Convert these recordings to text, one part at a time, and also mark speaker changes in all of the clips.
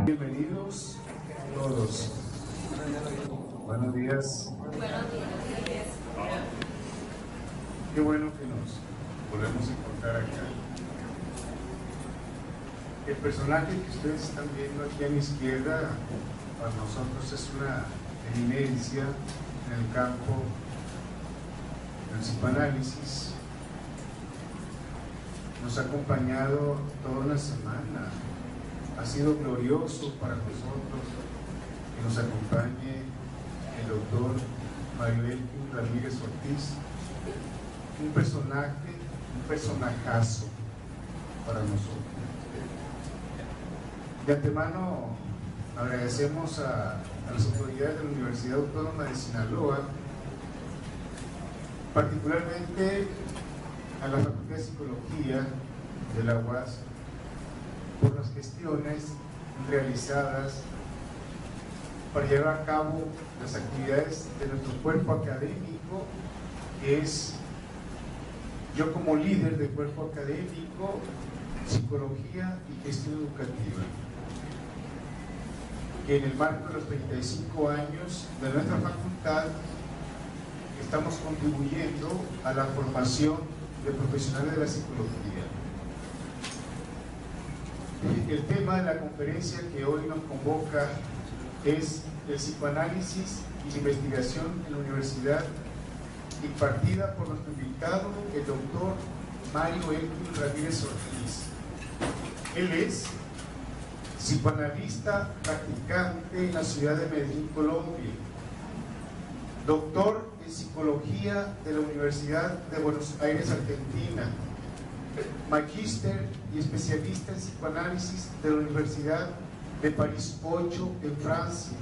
Speaker 1: Bienvenidos todos. Buenos días. Qué bueno que nos volvemos a encontrar acá. El personaje que ustedes están viendo aquí a mi izquierda, para nosotros es una eminencia en el campo del psicoanálisis. Nos ha acompañado toda una semana. Ha sido glorioso para nosotros que nos acompañe el doctor Mario Elkin Ramírez Ortiz, un personajazo para nosotros. De antemano agradecemos a las autoridades de la Universidad Autónoma de Sinaloa, particularmente a la Facultad de Psicología de la UAS, por las gestiones realizadas para llevar a cabo las actividades de nuestro cuerpo académico, que es yo como líder del cuerpo académico, psicología y gestión educativa, que en el marco de los 35 años de nuestra facultad estamos contribuyendo a la formación de profesionales de la psicología. El tema de la conferencia que hoy nos convoca es el psicoanálisis y la investigación en la universidad, impartida por nuestro invitado, el doctor Mario Elkin Ramírez Ortiz. Él es psicoanalista practicante en la ciudad de Medellín, Colombia, doctor en psicología de la Universidad de Buenos Aires, Argentina, magíster y especialista en psicoanálisis de la Universidad de París 8 en Francia,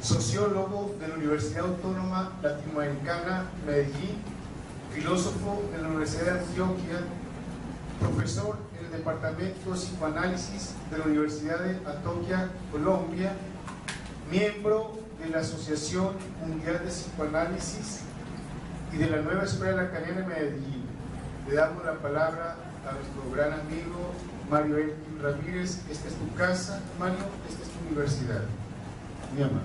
Speaker 1: sociólogo de la Universidad Autónoma Latinoamericana Medellín, filósofo de la Universidad de Antioquia, profesor en el Departamento de Psicoanálisis de la Universidad de Antioquia, Colombia, miembro de la Asociación Mundial de Psicoanálisis y de la Nueva Escuela de la Academia de Medellín. Le damos la palabra a nuestro gran amigo Mario Elkin Ramírez. Esta es tu casa, Mario, esta es tu universidad. Mi amor.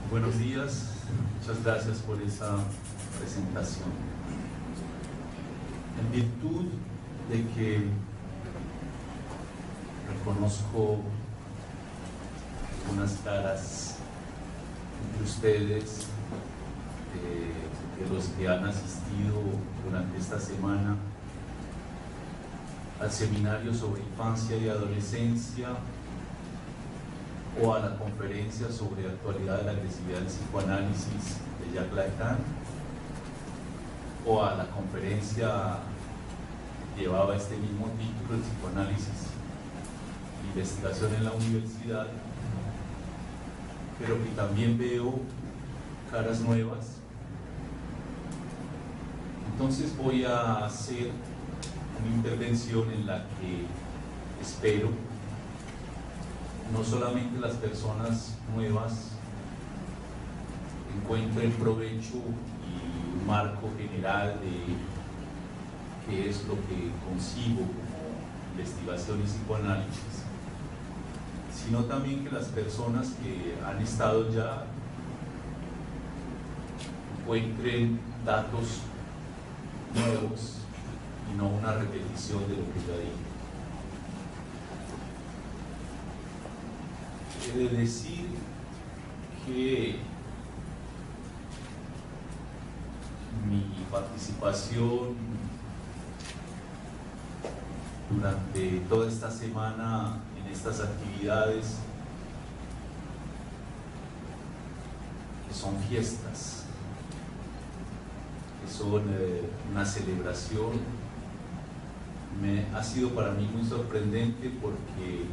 Speaker 2: Buenos días, muchas gracias por esa presentación. En virtud de que reconozco unas caras entre ustedes, de los que han asistido durante esta semana al seminario sobre infancia y adolescencia o a la conferencia sobre actualidad de la agresividad del psicoanálisis de Jacques Lacan, o a la conferencia que llevaba este mismo título, el psicoanálisis e investigación en la universidad, pero que también veo caras nuevas. Entonces voy a hacer una intervención en la que espero no solamente las personas nuevas encuentren provecho y un marco general de qué es lo que consigo como investigación y psicoanálisis, sino también que las personas que han estado ya encuentren datos nuevos y no una repetición de lo que ya dije. He de decir que mi participación durante toda esta semana en estas actividades, que son fiestas, que son una celebración, ha sido para mí muy sorprendente, porque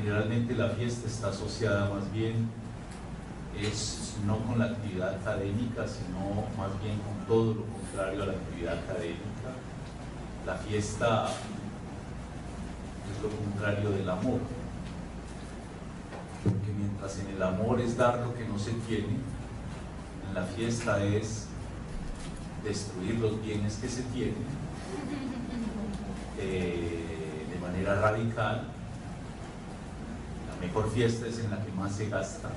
Speaker 2: Generalmente la fiesta está asociada más bien no con la actividad académica, sino más bien con todo lo contrario a la actividad académica. La fiesta es lo contrario del amor, porque mientras en el amor es dar lo que no se tiene, en la fiesta es destruir los bienes que se tienen de manera radical. La mejor fiesta es en la que más se gasta.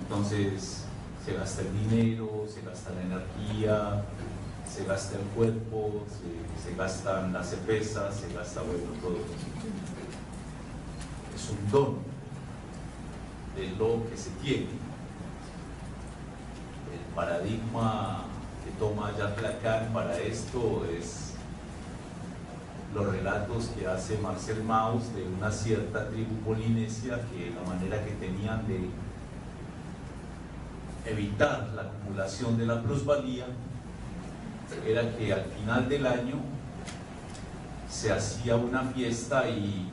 Speaker 2: Entonces se gasta el dinero, se gasta la energía, se gasta el cuerpo, se gastan las cervezas, se gasta, bueno, todo eso. Es un don de lo que se tiene. El paradigma que toma Jacques Lacan para esto es los relatos que hace Marcel Mauss de una cierta tribu polinesia que la manera que tenían de evitar la acumulación de la plusvalía era que al final del año se hacía una fiesta y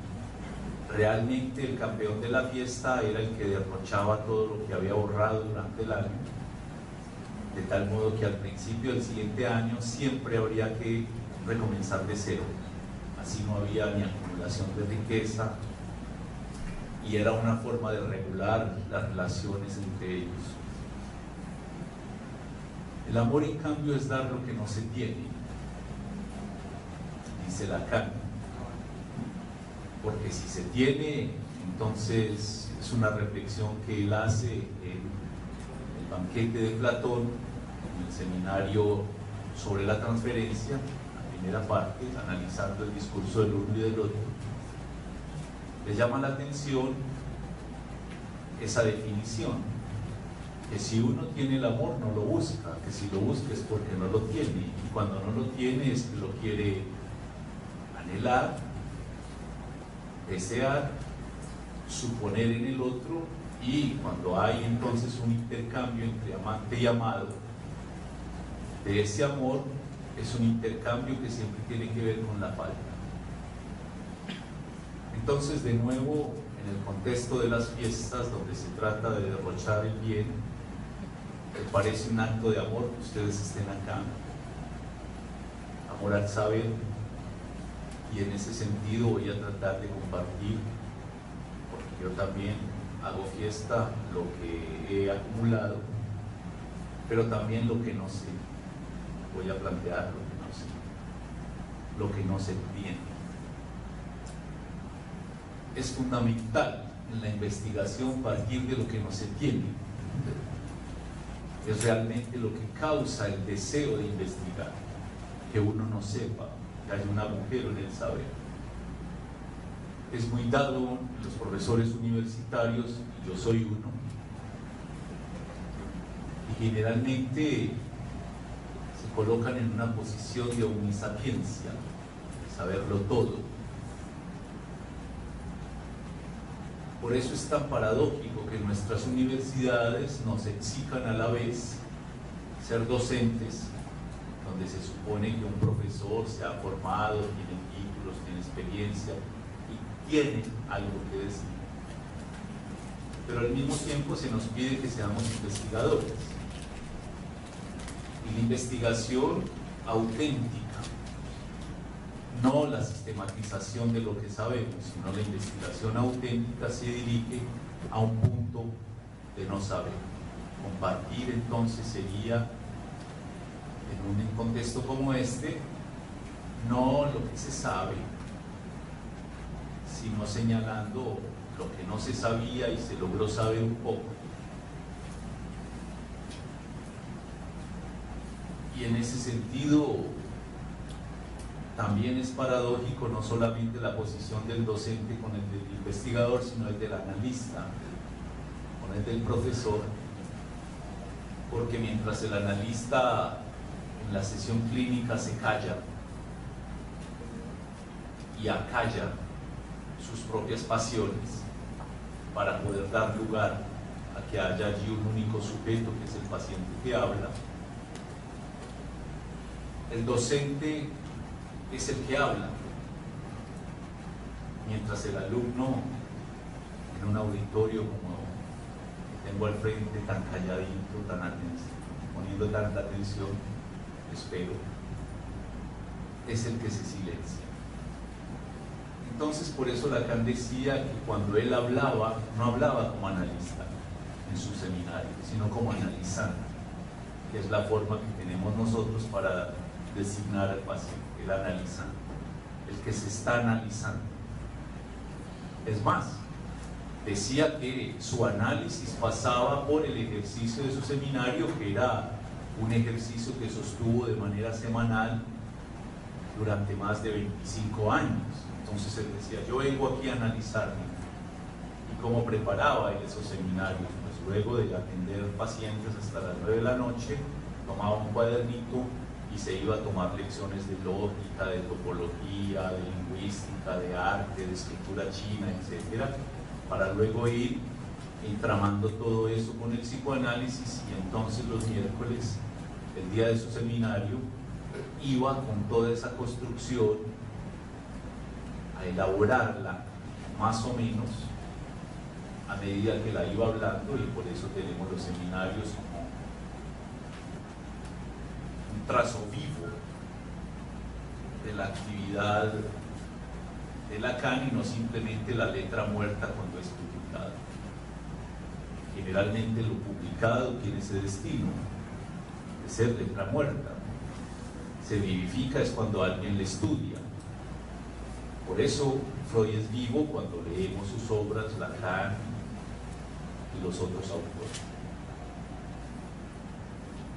Speaker 2: realmente el campeón de la fiesta era el que derrochaba todo lo que había ahorrado durante el año, de tal modo que al principio del siguiente año siempre habría que recomenzar de cero. Así no había ni acumulación de riqueza y era una forma de regular las relaciones entre ellos. El amor, en cambio, es dar lo que no se tiene, dice Lacan, porque si se tiene, entonces es una reflexión que él hace en el banquete de Platón, en el seminario sobre la transferencia, la primera parte, analizando el discurso del uno y del otro. Le llama la atención esa definición, que si uno tiene el amor no lo busca, que si lo busca es porque no lo tiene, y cuando no lo tiene es que lo quiere anhelar, desear, suponer en el otro, y cuando hay entonces un intercambio entre amante y amado, de ese amor es un intercambio que siempre tiene que ver con la falta. Entonces, de nuevo, en el contexto de las fiestas donde se trata de derrochar el bien, me parece un acto de amor que ustedes estén acá, amor al saber, y en ese sentido voy a tratar de compartir, porque yo también hago fiesta lo que he acumulado, pero también lo que no sé. Voy a plantear lo que no se tiene. Es fundamental en la investigación partir de lo que no se tiene. Es realmente lo que causa el deseo de investigar, que uno no sepa, que hay un agujero en el saber. Es muy dado en los profesores universitarios, y yo soy uno, y generalmente se colocan en una posición de omnisapiencia, de saberlo todo. Por eso es tan paradójico que nuestras universidades nos exijan a la vez ser docentes, donde se supone que un profesor se ha formado, tiene títulos, tiene experiencia y tiene algo que decir. Pero al mismo tiempo se nos pide que seamos investigadores. Y la investigación auténtica, no la sistematización de lo que sabemos, sino la investigación auténtica se dirige a un punto de no saber. Compartir entonces sería, en un contexto como este, no lo que se sabe, sino señalando lo que no se sabía y se logró saber un poco. Y en ese sentido también es paradójico no solamente la posición del docente con el del investigador, sino el del analista, con el del profesor, porque mientras el analista en la sesión clínica se calla y acalla sus propias pasiones para poder dar lugar a que haya allí un único sujeto que es el paciente que habla, el docente es el que habla, mientras el alumno en un auditorio como tengo al frente, tan calladito, poniendo tanta atención, espero, es el que se silencia. Entonces, por eso Lacan decía que cuando él hablaba, no hablaba como analista en su seminario, sino como analizante, que es la forma que tenemos nosotros para designar al paciente, el analizante, el que se está analizando. Es más, decía que su análisis pasaba por el ejercicio de su seminario, que era un ejercicio que sostuvo de manera semanal durante más de 25 años. Entonces él decía, yo vengo aquí a analizarme. ¿Y cómo preparaba él esos seminarios? Pues luego de atender pacientes hasta las 9 de la noche, tomaba un cuadernito y se iba a tomar lecciones de lógica, de topología, de lingüística, de arte, de escritura china, etc., para luego ir entramando todo eso con el psicoanálisis. Y entonces los miércoles, el día de su seminario, iba con toda esa construcción a elaborarla más o menos a medida que la iba hablando, y por eso tenemos los seminarios como un trazo vivo de la actividad de Lacan, y no simplemente la letra muerta cuando es publicada. Generalmente lo publicado tiene ese destino de ser letra muerta. Se vivifica es cuando alguien le estudia. Por eso Freud es vivo cuando leemos sus obras, Lacan y los otros autores.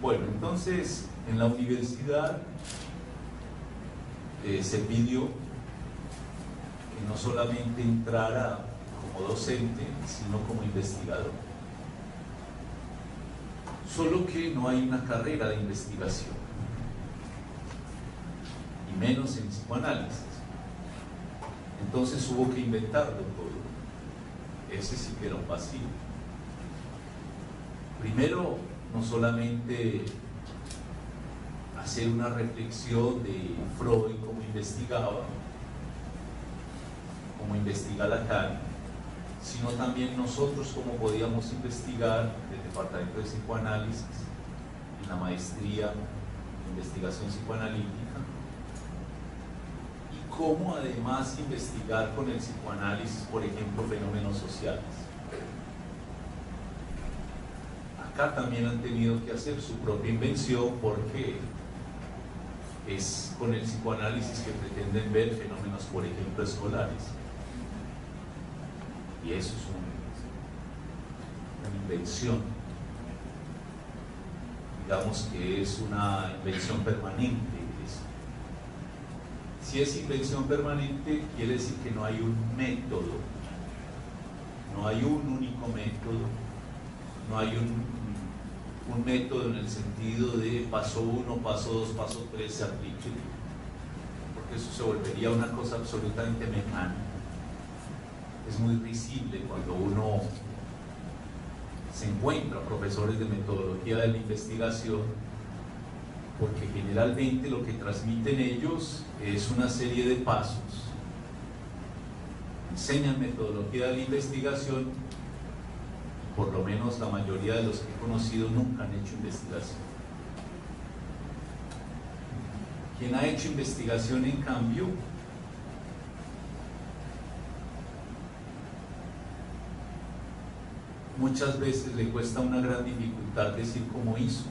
Speaker 2: Bueno, entonces en la universidad se pidió que no solamente entrara como docente, sino como investigador. Solo que no hay una carrera de investigación, y menos en psicoanálisis. Entonces hubo que inventarlo todo. Ese sí que era un vacío. Primero, no solamente hacer una reflexión de Freud como investigaba, como investiga Lacan, sino también nosotros cómo podíamos investigar el departamento de psicoanálisis en la maestría de investigación psicoanalítica, y cómo además investigar con el psicoanálisis, por ejemplo, fenómenos sociales. Acá también han tenido que hacer su propia invención, porque es con el psicoanálisis que pretenden ver fenómenos, por ejemplo, escolares. Y eso es una invención. Digamos que es una invención permanente. Si es invención permanente, quiere decir que no hay un método, no hay un único método, no hay un método en el sentido de paso 1, paso 2, paso 3 se aplique, porque eso se volvería una cosa absolutamente mecánica. Es muy visible cuando uno se encuentra profesores de metodología de la investigación, porque generalmente lo que transmiten ellos es una serie de pasos. Enseñan metodología de la investigación, por lo menos la mayoría de los que he conocido nunca han hecho investigación. Quien ha hecho investigación, en cambio, muchas veces le cuesta una gran dificultad decir cómo hizo.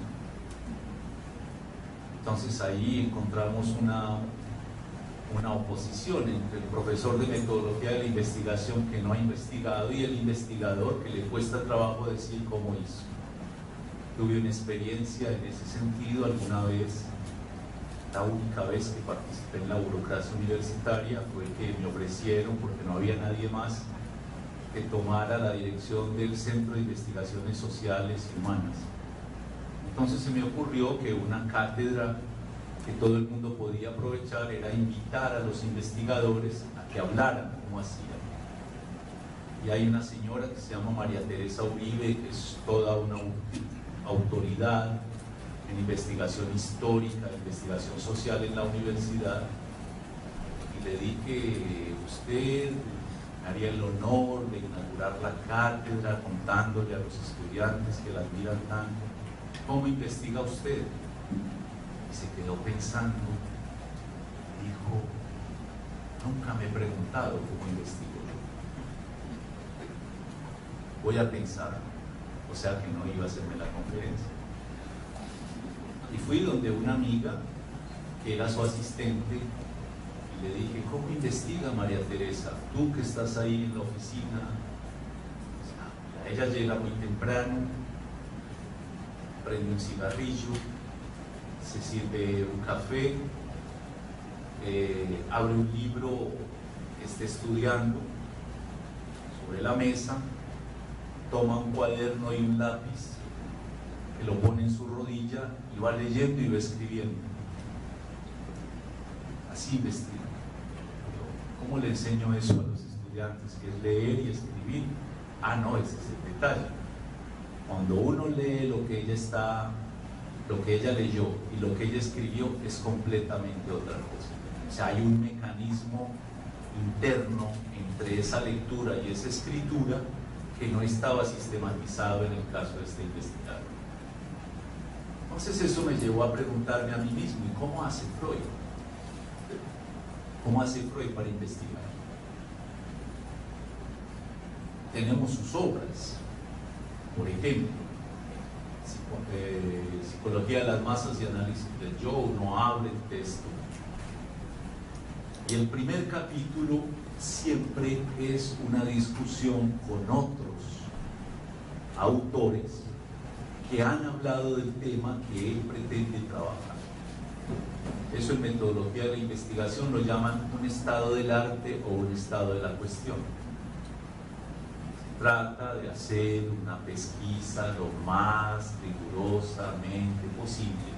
Speaker 2: Entonces ahí encontramos una oposición entre el profesor de metodología de la investigación que no ha investigado y el investigador que le cuesta trabajo decir cómo hizo. Tuve una experiencia en ese sentido alguna vez. La única vez que participé en la burocracia universitaria fue que me ofrecieron, porque no había nadie más, que tomara la dirección del Centro de Investigaciones Sociales y Humanas. Entonces se me ocurrió que una cátedra que todo el mundo podía aprovechar era invitar a los investigadores a que hablaran cómo hacían. Y hay una señora que se llama María Teresa Uribe, que es toda una autoridad en investigación histórica, investigación social en la universidad, y le dije, usted me haría el honor de inaugurar la cátedra contándole a los estudiantes que la admiran tanto, ¿cómo investiga usted? Y se quedó pensando, dijo, nunca me he preguntado cómo investigo yo. Voy a pensar, o sea que no iba a hacerme la conferencia. Y fui donde una amiga, que era su asistente, y le dije, ¿cómo investiga María Teresa? Tú que estás ahí en la oficina. O sea, ella llega muy temprano, prende un cigarrillo, se sirve un café, abre un libro que esté estudiando sobre la mesa, toma un cuaderno y un lápiz, que lo pone en su rodilla y va leyendo y va escribiendo. Así investiga. ¿Cómo le enseño eso a los estudiantes? Que es leer y escribir. Ah, no, ese es el detalle. Cuando uno lee lo que ella leyó y lo que ella escribió, es completamente otra cosa. O sea, hay un mecanismo interno entre esa lectura y esa escritura que no estaba sistematizado en el caso de este investigador. Entonces eso me llevó a preguntarme a mí mismo, ¿y cómo hace Freud? ¿Cómo hace Freud para investigar? Tenemos sus obras, por ejemplo, Psicología de las masas y análisis del yo, uno abre el texto. Y el primer capítulo siempre es una discusión con otros autores que han hablado del tema que él pretende trabajar. Eso en metodología de la investigación lo llaman un estado del arte o un estado de la cuestión. Se trata de hacer una pesquisa lo más rigurosamente posible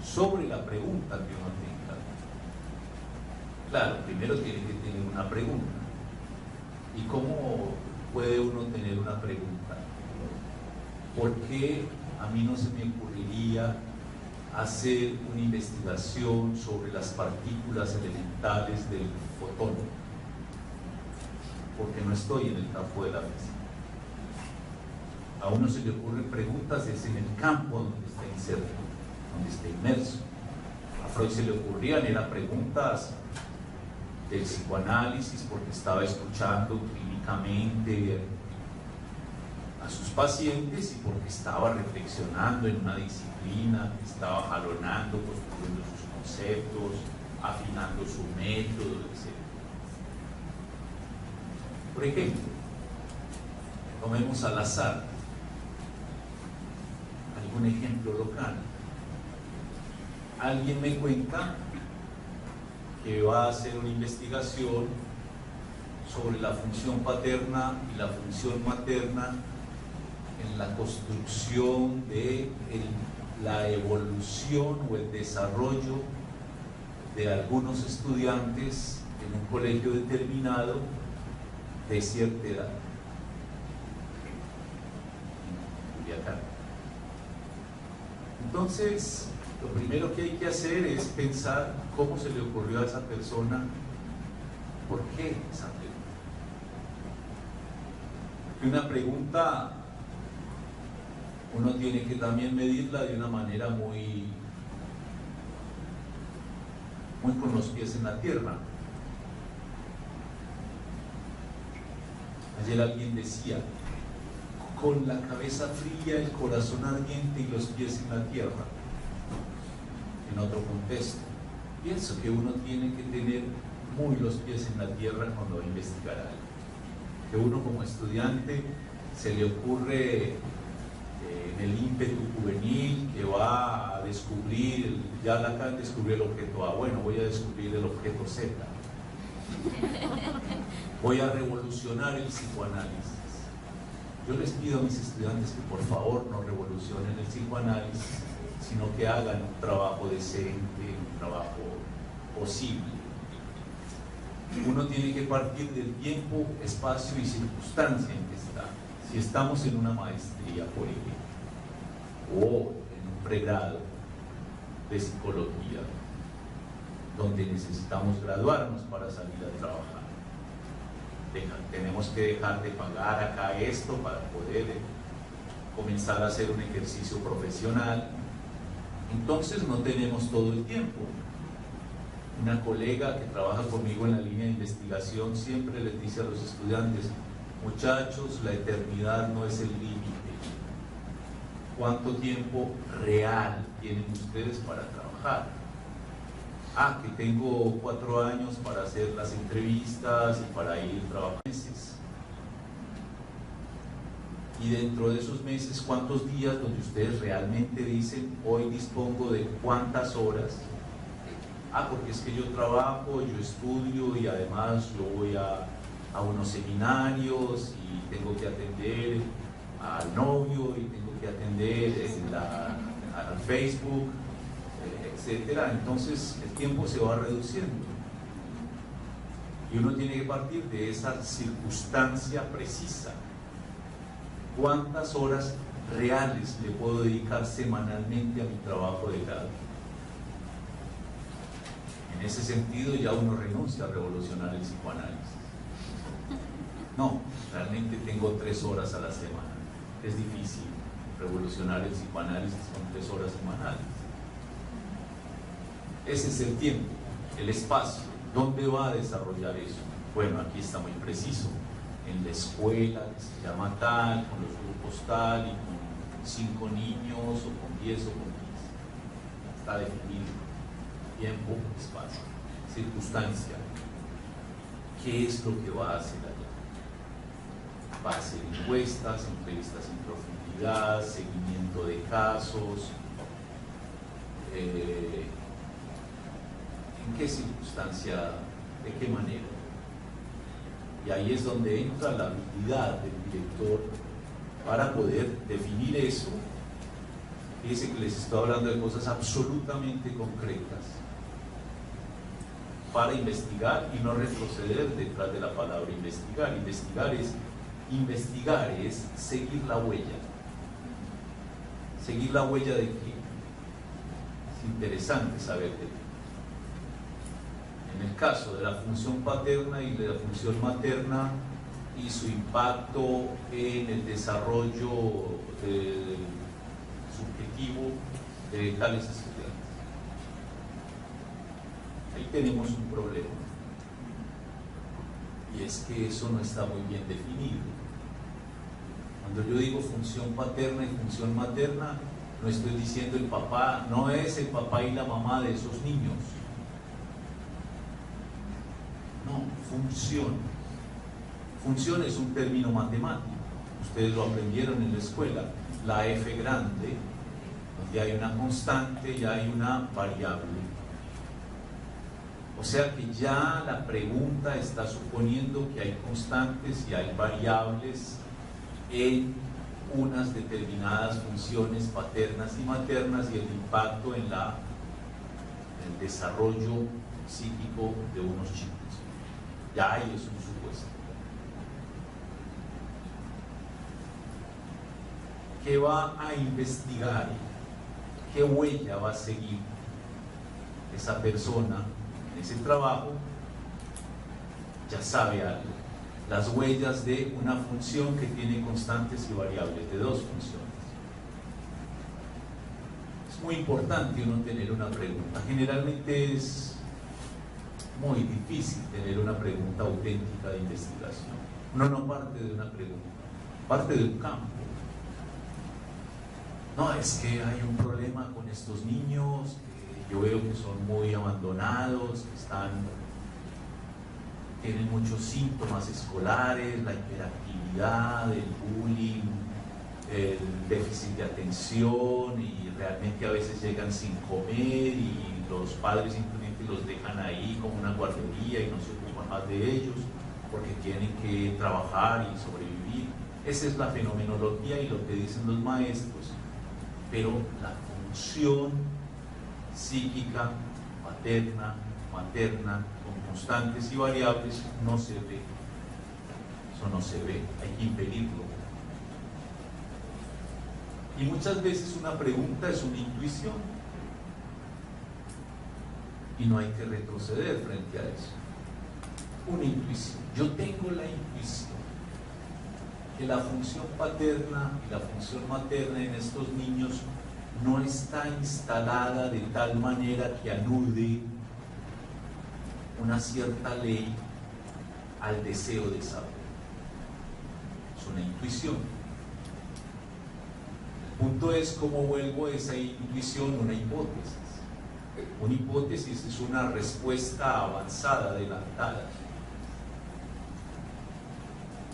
Speaker 2: sobre la pregunta que uno tenga. Claro, primero tiene que tener una pregunta. ¿Y cómo puede uno tener una pregunta? ¿Por qué a mí no se me ocurriría hacer una investigación sobre las partículas elementales del fotón? Porque no estoy en el campo de la física. A uno se le ocurren preguntas desde en el campo donde está inserto, donde está inmerso. A Freud se le ocurrían, eran preguntas del psicoanálisis, porque estaba escuchando clínicamente a sus pacientes y porque estaba reflexionando en una disciplina, estaba jalonando, construyendo sus conceptos, afinando su método, etc. Por ejemplo, tomemos al azar algún ejemplo local. Alguien me cuenta que va a hacer una investigación sobre la función paterna y la función materna en la construcción de la evolución o el desarrollo de algunos estudiantes en un colegio determinado de cierta edad. Entonces, lo primero que hay que hacer es pensar cómo se le ocurrió a esa persona, por qué esa pregunta. Y una pregunta uno tiene que también medirla de una manera muy con los pies en la tierra. Ayer alguien decía, con la cabeza fría, el corazón ardiente y los pies en la tierra. En otro contexto, pienso que uno tiene que tener muy los pies en la tierra cuando va a investigar algo. Que uno como estudiante se le ocurre en el ímpetu juvenil que va a descubrir, ya Lacan descubrió el objeto A, bueno, voy a descubrir el objeto Z. Voy a revolucionar el psicoanálisis. Yo les pido a mis estudiantes que por favor no revolucionen el psicoanálisis, sino que hagan un trabajo decente, un trabajo posible. Uno tiene que partir del tiempo, espacio y circunstancia en que está. Si estamos en una maestría, por ejemplo, o en un pregrado de psicología, donde necesitamos graduarnos para salir a trabajar, tenemos que dejar de pagar acá esto para poder comenzar a hacer un ejercicio profesional. Entonces no tenemos todo el tiempo. Una colega que trabaja conmigo en la línea de investigación siempre les dice a los estudiantes: muchachos, la eternidad no es el límite. ¿Cuánto tiempo real tienen ustedes para trabajar? Ah, que tengo 4 años para hacer las entrevistas y para ir trabajando meses. Y dentro de esos meses, ¿cuántos días donde ustedes realmente dicen: hoy dispongo de cuántas horas? Ah, porque es que yo trabajo, yo estudio y además yo voy a unos seminarios y tengo que atender al novio y tengo que atender al Facebook, etcétera. Entonces el tiempo se va reduciendo y uno tiene que partir de esa circunstancia precisa. ¿Cuántas horas reales le puedo dedicar semanalmente a mi trabajo de grado? En ese sentido ya uno renuncia a revolucionar el psicoanálisis. No, realmente tengo 3 horas a la semana. Es difícil revolucionar el psicoanálisis con 3 horas semanales. Ese es el tiempo, el espacio. ¿Dónde va a desarrollar eso? Bueno, aquí está muy preciso. En la escuela, que se llama tal, con los grupos tal, y con 5 niños, o con 10 o con 15. Está definido. Tiempo, espacio, circunstancia. ¿Qué es lo que va a hacer allá? Va a hacer encuestas, entrevistas en profundidad, seguimiento de casos. ¿En qué circunstancia? ¿De qué manera? Y ahí es donde entra la habilidad del director para poder definir eso. Fíjense que les estoy hablando de cosas absolutamente concretas para investigar y no retroceder detrás de la palabra investigar. Investigar es seguir la huella. ¿Seguir la huella de qué? Es interesante saber de qué. En el caso de la función paterna y de la función materna y su impacto en el desarrollo subjetivo de tales estudiantes. Ahí tenemos un problema, y es que eso no está muy bien definido. Cuando yo digo función paterna y función materna, no estoy diciendo el papá, no es el papá y la mamá de esos niños. No, función. Función es un término matemático. Ustedes lo aprendieron en la escuela. La F grande, donde hay una constante y hay una variable. O sea que ya la pregunta está suponiendo que hay constantes y hay variables en unas determinadas funciones paternas y maternas y el impacto en el desarrollo psíquico de unos chicos. Ya ahí es un supuesto. ¿Qué va a investigar? ¿Qué huella va a seguir esa persona en ese trabajo? Ya sabe algo. Las huellas de una función que tiene constantes y variables, de 2 funciones. Es muy importante uno tener una pregunta. Generalmente es muy difícil tener una pregunta auténtica de investigación. Uno no parte de una pregunta, parte de un campo. No, es que hay un problema con estos niños, que yo veo que son muy abandonados, que tienen muchos síntomas escolares, la hiperactividad, el bullying, el déficit de atención, y realmente a veces llegan sin comer y los padres simplemente los dejan ahí como una guardería y no se ocupan más de ellos porque tienen que trabajar y sobrevivir. Esa es la fenomenología y lo que dicen los maestros. Pero la función psíquica paterna, materna, con constantes y variables, no se ve. Eso no se ve, hay que impedirlo. Y muchas veces una pregunta es una intuición y no hay que retroceder frente a eso. una intuición. Yo tengo la intuición que la función paterna y la función materna en estos niños no está instalada de tal manera que anude una cierta ley al deseo de saber. Es una intuición. El punto es cómo vuelvo esa intuición una hipótesis. Una hipótesis es una respuesta avanzada, adelantada.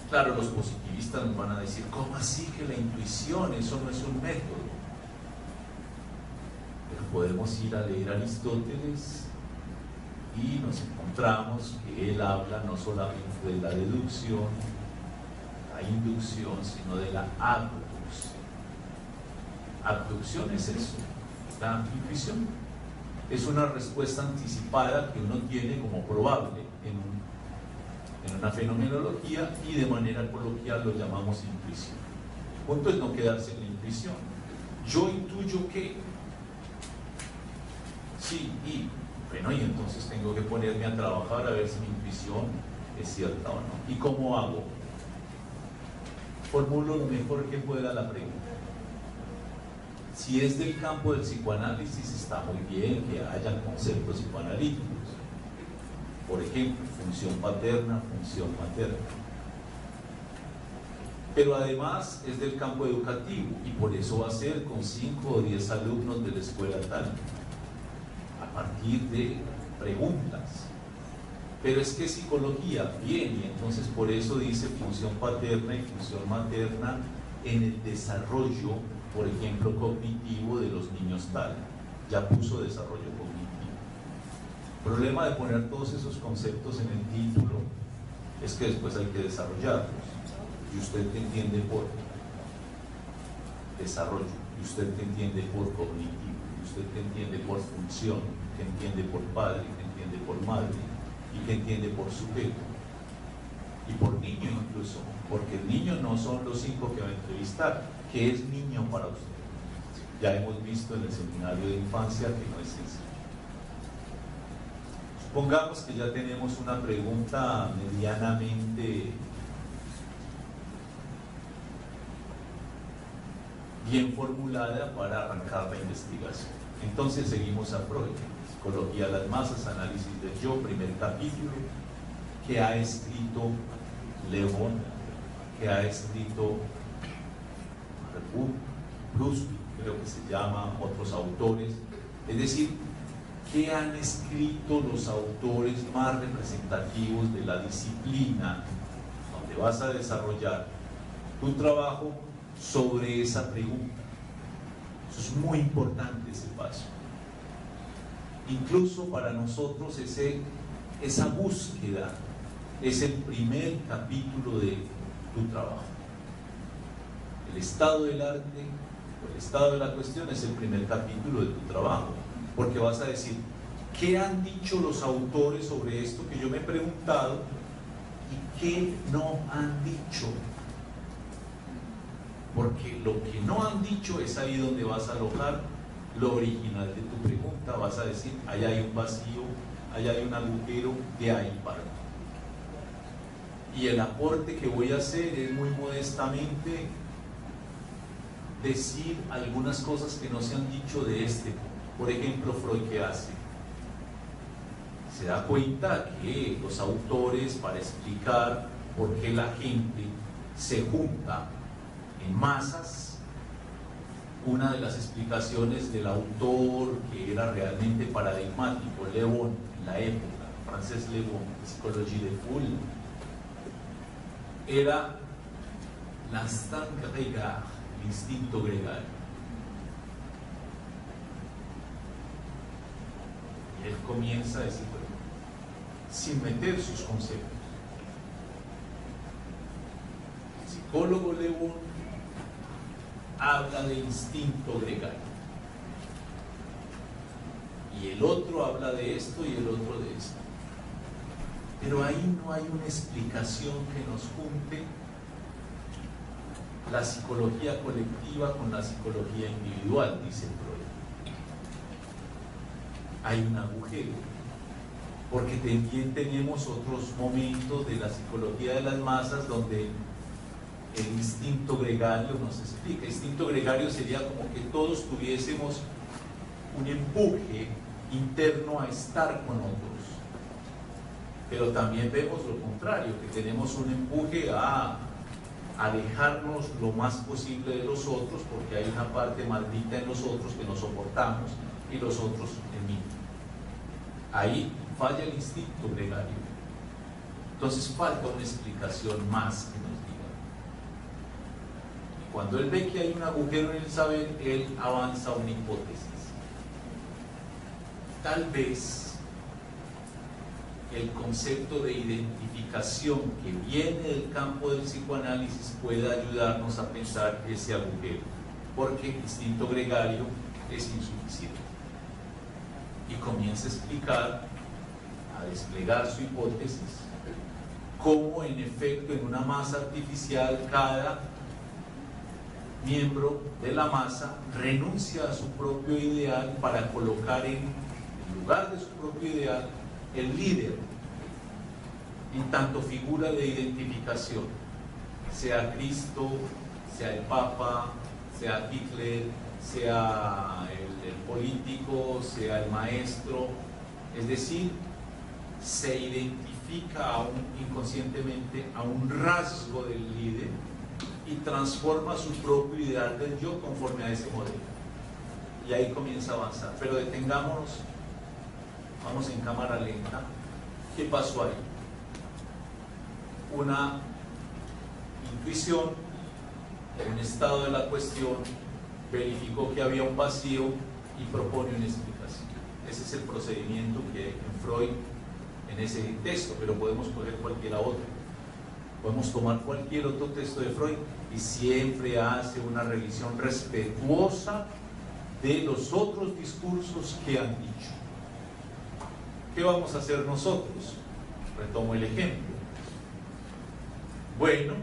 Speaker 2: Claro, los positivistas nos van a decir, ¿cómo así que la intuición? Eso no es un método. Pero podemos ir a leer a Aristóteles y nos encontramos que él habla no solamente de la deducción, la inducción, sino de la abducción. Abducción es eso, la intuición. Es una respuesta anticipada que uno tiene como probable en una fenomenología y de manera coloquial lo llamamos intuición. El punto es no quedarse en la intuición. Yo intuyo que sí, y bueno, y entonces tengo que ponerme a trabajar a ver si mi intuición es cierta o no. ¿Y cómo hago? Formulo lo mejor que pueda la pregunta. Si es del campo del psicoanálisis, está muy bien que haya conceptos psicoanalíticos. Por ejemplo, función paterna, función materna. Pero además es del campo educativo y por eso va a ser con 5 o 10 alumnos de la escuela tal, a partir de preguntas. Pero es que psicología, bien, y entonces por eso dice función paterna y función materna en el desarrollo, por ejemplo, cognitivo de los niños tal. Ya puso desarrollo cognitivo. El problema de poner todos esos conceptos en el título es que después hay que desarrollarlos. Y usted te entiende por desarrollo, y usted te entiende por cognitivo, y usted te entiende por función, que entiende por padre, que entiende por madre, y que entiende por sujeto, y por niño incluso, porque el niño no son los 5 que va a entrevistar. ¿Qué es niño para usted? Ya hemos visto en el seminario de infancia que no es sencillo. Supongamos que ya tenemos una pregunta medianamente bien formulada para arrancar la investigación. Entonces seguimos a Freud, Psicología de las Masas, Análisis del Yo, primer capítulo, que ha escrito Le Bon, que ha escrito Brusby, creo que se llama, otros autores. Es decir, ¿qué han escrito los autores más representativos de la disciplina donde vas a desarrollar tu trabajo sobre esa pregunta? Eso es muy importante, ese paso. Incluso para nosotros esa búsqueda es el primer capítulo de tu trabajo. El estado del arte o el estado de la cuestión es el primer capítulo de tu trabajo, porque vas a decir, ¿qué han dicho los autores sobre esto que yo me he preguntado y qué no han dicho? Porque lo que no han dicho es ahí donde vas a alojar lo original de tu pregunta. Vas a decir, allá hay un vacío, allá hay un agujero, de ahí parto. Y el aporte que voy a hacer es muy modestamente decir algunas cosas que no se han dicho de este. Por ejemplo, Freud, ¿qué hace? Se da cuenta que los autores, para explicar por qué la gente se junta en masas, una de las explicaciones del autor que era realmente paradigmático, Le Bon, en la época, francés Le Bon, Psychologie des Foules, era l'instinct grégaire, el instinto gregario. Y él comienza a decir, bueno, sin meter sus conceptos. El psicólogo Le Bon habla de instinto gregario. Y el otro habla de esto y el otro de esto. Pero ahí no hay una explicación que nos junte la psicología colectiva con la psicología individual, dice Freud. Hay un agujero. porque también tenemos otros momentos de la psicología de las masas donde el instinto gregario nos explica. El instinto gregario sería como que todos tuviésemos un empuje interno a estar con otros, pero también vemos lo contrario, que tenemos un empuje a alejarnos lo más posible de los otros, porque hay una parte maldita en los otros que no soportamos y los otros en mí. Ahí falla el instinto gregario. Entonces falta una explicación más que nos diga. Y cuando él ve que hay un agujero en el saber, él avanza una hipótesis. Tal vez el concepto de identificación que viene del campo del psicoanálisis pueda ayudarnos a pensar ese agujero, porque el instinto gregario es insuficiente. Y comienza a explicar, a desplegar su hipótesis, cómo en efecto en una masa artificial cada miembro de la masa renuncia a su propio ideal para colocar en lugar de su propio ideal el líder, en tanto figura de identificación, sea Cristo, sea el Papa, sea Hitler, sea el político, sea el maestro. Es decir, se identifica inconscientemente a un rasgo del líder y transforma su propio ideal del yo conforme a ese modelo. Y ahí comienza a avanzar. Pero detengámonos. Vamos en cámara lenta. ¿Qué pasó ahí? Una intuición, un estado de la cuestión, verificó que había un vacío y propone una explicación. Ese es el procedimiento que hay en Freud en ese texto, pero podemos coger cualquier otro. Podemos tomar cualquier otro texto de Freud y siempre hace una revisión respetuosa de los otros discursos que han dicho. ¿Qué vamos a hacer nosotros? Retomo el ejemplo. Bueno,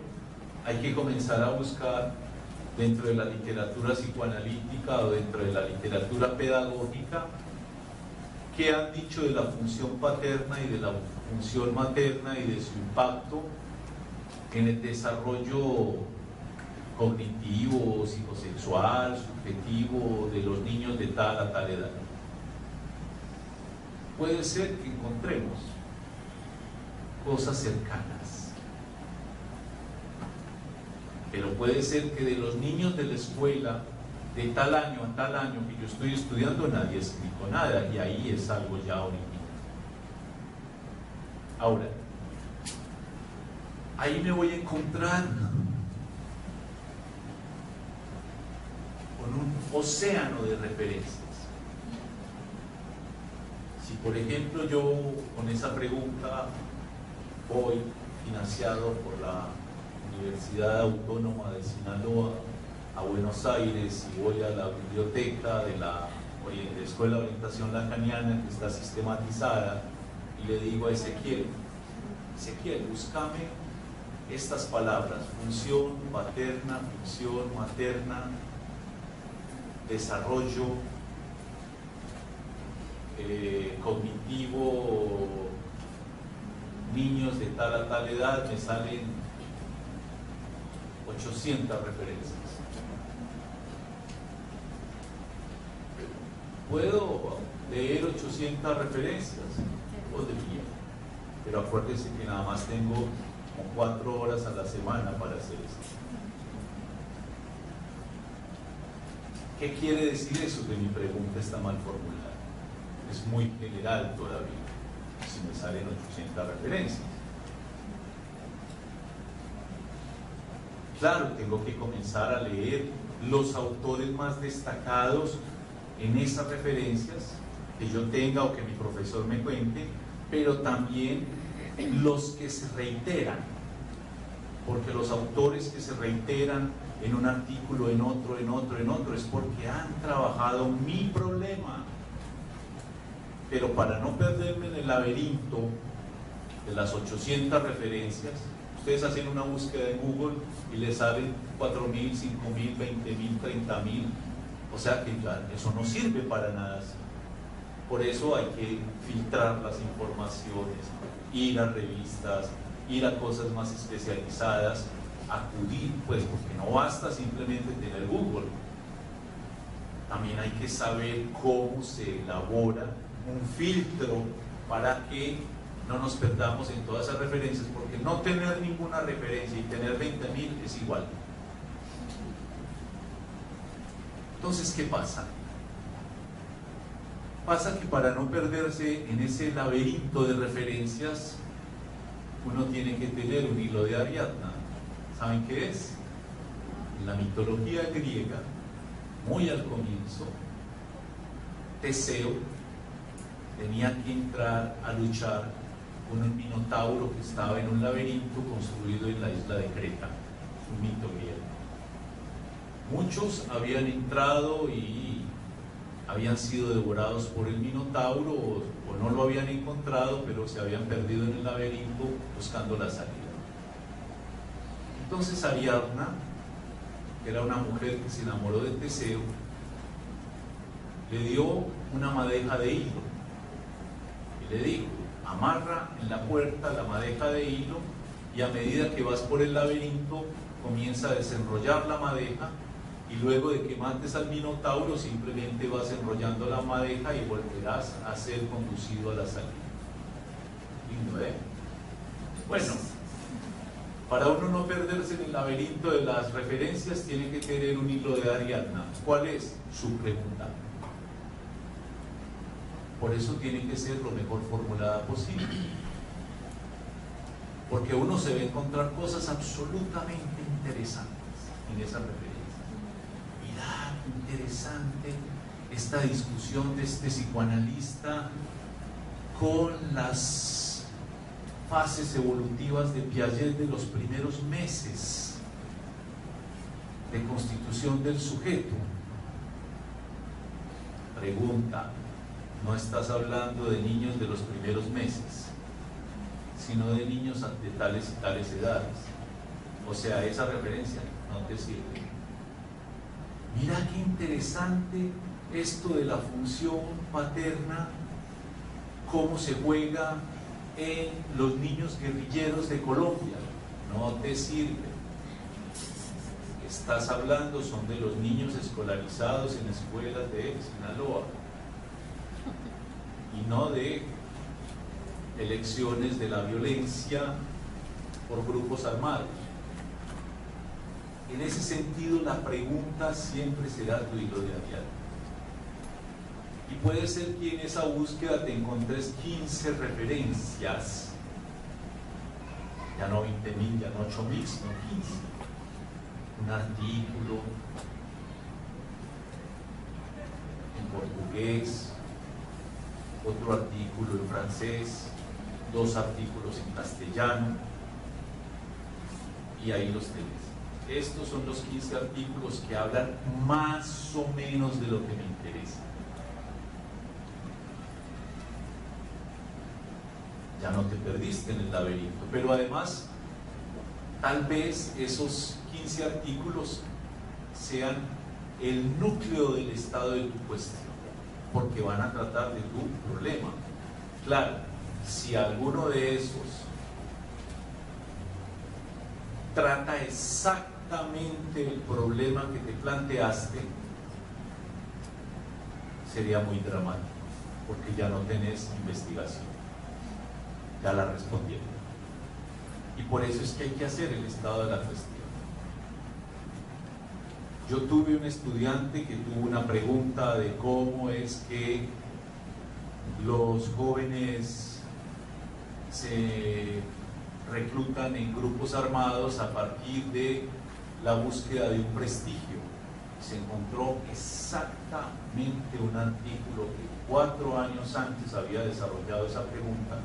Speaker 2: hay que comenzar a buscar dentro de la literatura psicoanalítica o dentro de la literatura pedagógica qué han dicho de la función paterna y de la función materna y de su impacto en el desarrollo cognitivo, psicosexual, subjetivo de los niños de tal a tal edad. Puede ser que encontremos cosas cercanas, pero puede ser que de los niños de la escuela de tal año a tal año que yo estoy estudiando nadie explicó nada, y ahí es algo ya original. Ahora, ahí me voy a encontrar con un océano de referencias. Si por ejemplo yo con esa pregunta voy financiado por la Universidad Autónoma de Sinaloa a Buenos Aires y voy a la biblioteca de la Escuela de Orientación Lacaniana que está sistematizada y le digo a Ezequiel, búscame estas palabras: función paterna, función materna, desarrollo cognitivo, niños de tal a tal edad, me salen 800 referencias. ¿Puedo leer 800 referencias? Podría, pero acuérdense que nada más tengo como 4 horas a la semana para hacer esto. ¿Qué quiere decir eso? Que mi pregunta está mal formulada. Es muy general todavía, si me salen 800 referencias. Claro, tengo que comenzar a leer los autores más destacados en esas referencias que yo tenga o que mi profesor me cuente, pero también los que se reiteran, porque los autores que se reiteran en un artículo, en otro, es porque han trabajado mi problema. Pero para no perderme en el laberinto de las 800 referencias, ustedes hacen una búsqueda en Google y les salen 4.000, 5.000, 20.000, 30.000. O sea que ya eso no sirve para nada. Por eso hay que filtrar las informaciones, ir a revistas, ir a cosas más especializadas, acudir, pues, porque no basta simplemente tener Google. También hay que saber cómo se elabora un filtro para que no nos perdamos en todas esas referencias, porque no tener ninguna referencia y tener 20.000 es igual. Entonces, ¿qué pasa? Pasa que para no perderse en ese laberinto de referencias, uno tiene que tener un hilo de Ariadna. ¿Saben qué es? En la mitología griega, muy al comienzo, Teseo tenía que entrar a luchar con un minotauro que estaba en un laberinto construido en la isla de Creta, un mito griego. Muchos habían entrado y habían sido devorados por el minotauro o no lo habían encontrado, pero se habían perdido en el laberinto buscando la salida. Entonces Ariadna, que era una mujer que se enamoró de Teseo, le dio una madeja de hilo y le dijo: amarra en la puerta la madeja de hilo y a medida que vas por el laberinto comienza a desenrollar la madeja, y luego de que mates al minotauro simplemente vas enrollando la madeja y volverás a ser conducido a la salida. Lindo, ¿eh? Bueno, para uno no perderse en el laberinto de las referencias tiene que tener un hilo de Ariadna. ¿Cuál es? Su pregunta. Por eso tiene que ser lo mejor formulada posible, porque uno se va a encontrar cosas absolutamente interesantes en esa referencia. Mirá, interesante esta discusión de este psicoanalista con las fases evolutivas de Piaget de los primeros meses de constitución del sujeto. Pregunta: no estás hablando de niños de los primeros meses, sino de niños de tales y tales edades. O sea, esa referencia no te sirve. Mira qué interesante esto de la función paterna, cómo se juega en los niños guerrilleros de Colombia. No te sirve. Estás hablando son de los niños escolarizados en escuelas de Sinaloa y no de elecciones de la violencia por grupos armados. En ese sentido, la pregunta siempre será tu hilo de Ariadna. Y puede ser que en esa búsqueda te encontres 15 referencias, ya no 20.000, ya no 8.000, sino 15. Un artículo en portugués, otro artículo en francés, 2 artículos en castellano, y ahí los tenés. Estos son los 15 artículos que hablan más o menos de lo que me interesa. Ya no te perdiste en el laberinto, pero además tal vez esos 15 artículos sean el núcleo del estado de tu cuestión, porque van a tratar de tu problema. Claro, si alguno de esos trata exactamente el problema que te planteaste, sería muy dramático, porque ya no tenés investigación, ya la respondieron. Y por eso es que hay que hacer el estado de la cuestión. Yo tuve un estudiante que tuvo una pregunta de cómo es que los jóvenes se reclutan en grupos armados a partir de la búsqueda de un prestigio. Se encontró exactamente un artículo que 4 años antes había desarrollado esa pregunta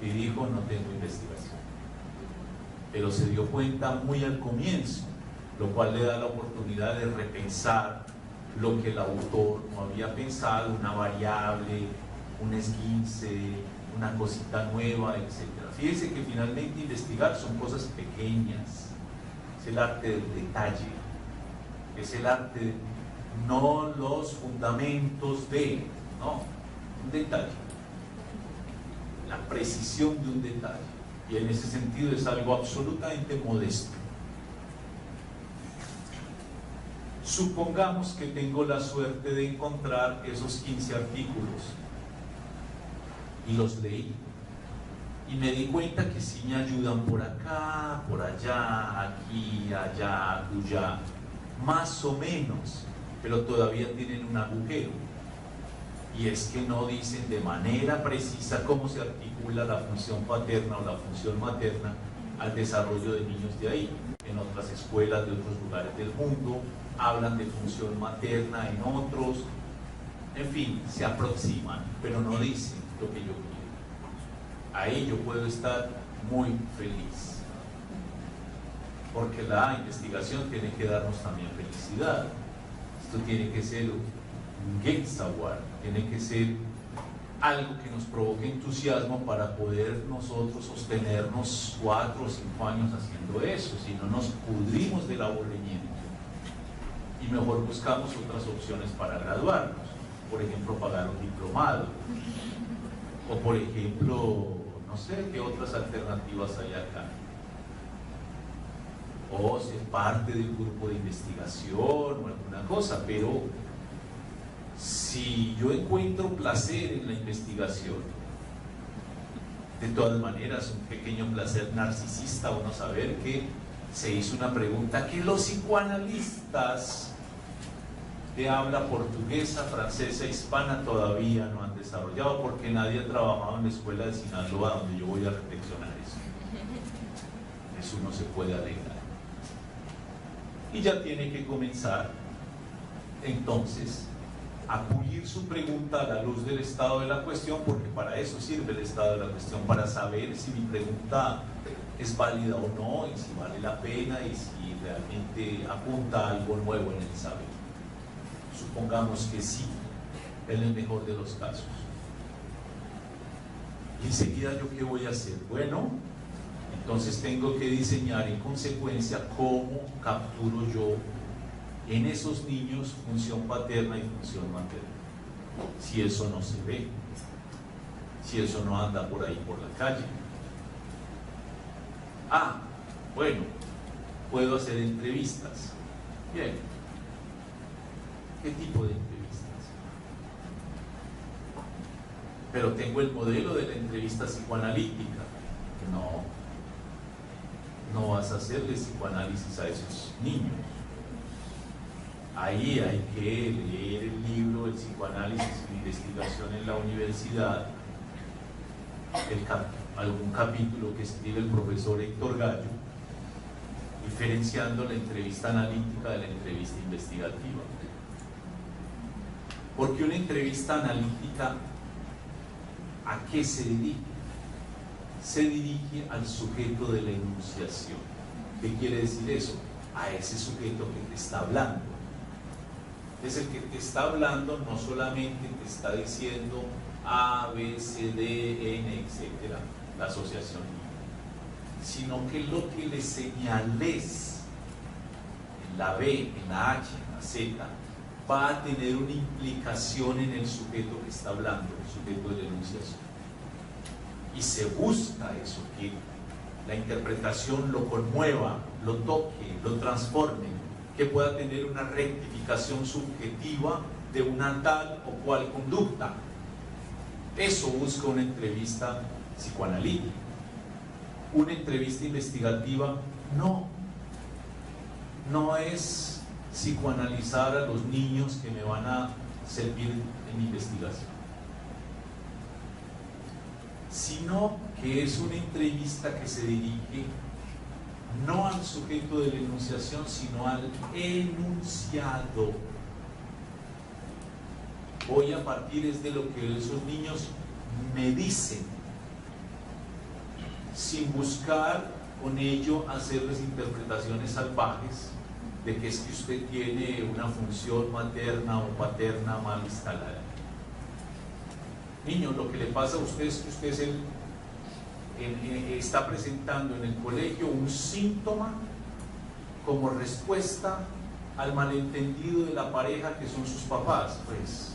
Speaker 2: y dijo: no tengo investigación. Pero se dio cuenta muy al comienzo, lo cual le da la oportunidad de repensar lo que el autor no había pensado, una variable, un esguince, una cosita nueva, etc. Fíjense que finalmente investigar son cosas pequeñas, es el arte del detalle, es el arte, no los fundamentos de, no, un detalle, la precisión de un detalle, y en ese sentido es algo absolutamente modesto. Supongamos que tengo la suerte de encontrar esos 15 artículos y los leí y me di cuenta que sí me ayudan por acá, por allá, aquí, allá, acullá, más o menos, pero todavía tienen un agujero, y es que no dicen de manera precisa cómo se articula la función paterna o la función materna al desarrollo de niños de ahí. En otras escuelas de otros lugares del mundo hablan de función materna, en otros, en fin, se aproximan, pero no dicen lo que yo quiero. Ahí yo puedo estar muy feliz, porque la investigación tiene que darnos también felicidad. Esto tiene que ser un Gensauer, tiene que ser algo que nos provoque entusiasmo para poder nosotros sostenernos 4 o 5 años haciendo eso, si no nos pudrimos del aburrimiento y mejor buscamos otras opciones para graduarnos, por ejemplo pagar un diplomado, o por ejemplo, no sé qué otras alternativas hay acá, o ser parte de un grupo de investigación o alguna cosa. Pero si yo encuentro placer en la investigación, de todas maneras un pequeño placer narcisista, uno saber que se hizo una pregunta que los psicoanalistas de habla portuguesa, francesa, hispana todavía no han desarrollado, porque nadie ha trabajado en la escuela de Sinaloa, donde yo voy a reflexionar eso. Eso no se puede alegar. Y ya tiene que comenzar entonces a pulir su pregunta a la luz del estado de la cuestión, porque para eso sirve el estado de la cuestión, para saber si mi pregunta es válida o no, y si vale la pena, y si realmente apunta a algo nuevo en el saber. Supongamos que sí, en el mejor de los casos. Y enseguida, ¿yo qué voy a hacer? Bueno, entonces tengo que diseñar en consecuencia cómo capturo yo en esos niños función paterna y función materna. Si eso no se ve, si eso no anda por ahí por la calle. Bueno, puedo hacer entrevistas. Bien. ¿Qué tipo de entrevistas? Pero tengo el modelo de la entrevista psicoanalítica. No vas a hacerle psicoanálisis a esos niños. Ahí hay que leer el libro El psicoanálisis y investigación en la universidad, algún capítulo que escribe el profesor Héctor Gallo, diferenciando la entrevista analítica de la entrevista investigativa. Porque una entrevista analítica, ¿a qué se dirige? Se dirige al sujeto de la enunciación. ¿Qué quiere decir eso? A ese sujeto que te está hablando. Es el que te está hablando, no solamente te está diciendo A, B, C, D, N, etc., la asociación, sino que lo que le señales en la B, en la H, en la Z, va a tener una implicación en el sujeto que está hablando, el sujeto de la enunciación. Y se busca eso, que la interpretación lo conmueva, lo toque, lo transforme, que pueda tener una rectificación subjetiva de una tal o cual conducta. Eso busca una entrevista psicoanalítica. Una entrevista investigativa no es psicoanalizar a los niños que me van a servir en mi investigación, sino que es una entrevista que se dirige no al sujeto de la enunciación, sino al enunciado. Voy a partir de lo que esos niños me dicen, sin buscar con ello hacerles interpretaciones salvajes de que es que usted tiene una función materna o paterna mal instalada. Niño, lo que le pasa a usted es que usted está presentando en el colegio un síntoma como respuesta al malentendido de la pareja que son sus papás. Pues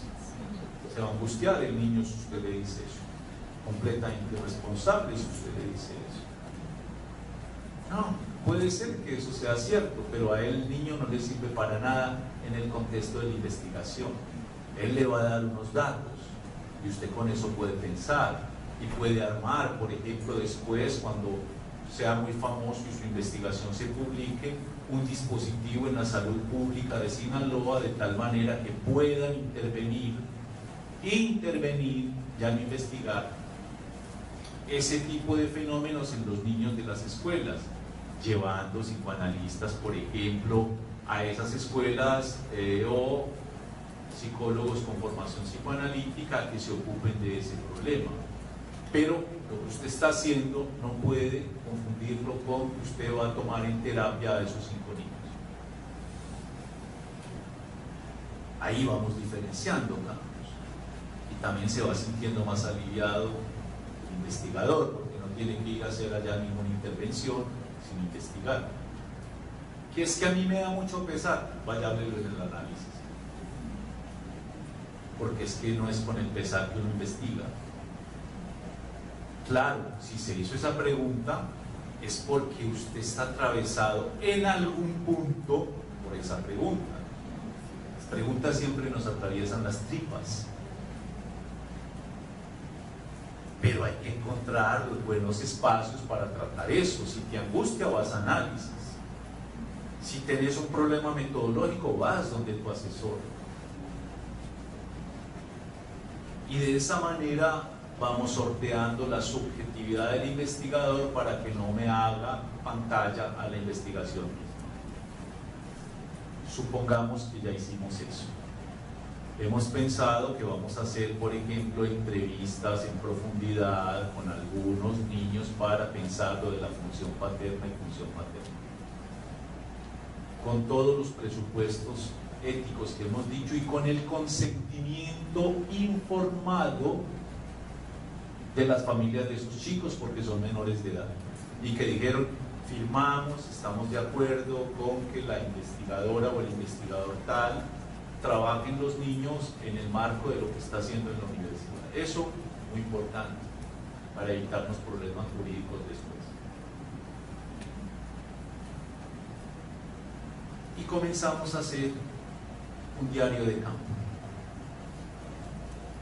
Speaker 2: Se va a angustiar el niño si usted le dice eso. Completamente irresponsable si usted le dice eso. No, puede ser que eso sea cierto, pero a él el niño no le sirve para nada en el contexto de la investigación. Él le va a dar unos datos y usted con eso puede pensar y puede armar, por ejemplo, después cuando sea muy famoso y su investigación se publique, un dispositivo en la salud pública de Sinaloa de tal manera que puedan intervenir, ya no investigar, ese tipo de fenómenos en los niños de las escuelas, llevando psicoanalistas, por ejemplo, a esas escuelas o psicólogos con formación psicoanalítica que se ocupen de ese problema. Pero lo que usted está haciendo no puede confundirlo con que usted va a tomar en terapia a esos 5 niños. Ahí vamos diferenciando, Carlos. Y también se va sintiendo más aliviado el investigador, porque no tiene que ir a hacer allá ninguna intervención, sino investigar. Que es que a mí me da mucho pesar, vaya a verlo en el análisis. Porque es que no es con el pesar que uno investiga. Claro, si se hizo esa pregunta es porque usted está atravesado en algún punto por esa pregunta. Las preguntas siempre nos atraviesan las tripas. Pero hay que encontrar los buenos espacios para tratar eso. Si te angustia, vas a análisis. Si tenés un problema metodológico, vas donde tu asesor. Y de esa manera vamos sorteando la subjetividad del investigador para que no me haga pantalla a la investigación misma. Supongamos que ya hicimos eso. Hemos pensado que vamos a hacer, por ejemplo, entrevistas en profundidad con algunos niños para pensar lo de la función paterna y función materna. Con todos los presupuestos éticos que hemos dicho y con el consentimiento informado de las familias de esos chicos, porque son menores de edad, y que dijeron, firmamos, estamos de acuerdo con que la investigadora o el investigador tal trabajen los niños en el marco de lo que está haciendo en la universidad. Eso muy importante para evitarnos problemas jurídicos después. Y comenzamos a hacer un diario de campo.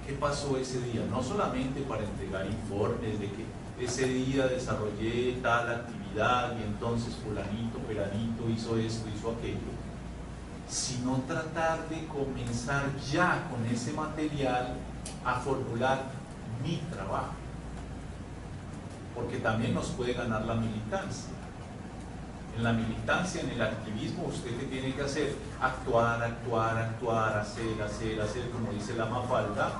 Speaker 2: ¿Qué pasó ese día? No solamente para entregar informes de que ese día desarrollé tal actividad y entonces fulanito, peranito hizo esto, hizo aquello, sino tratar de comenzar ya con ese material a formular mi trabajo, porque también nos puede ganar la militancia. En la militancia, en el activismo, ¿usted qué tiene que hacer? Actuar, actuar, actuar, hacer, como dice la Mafalda,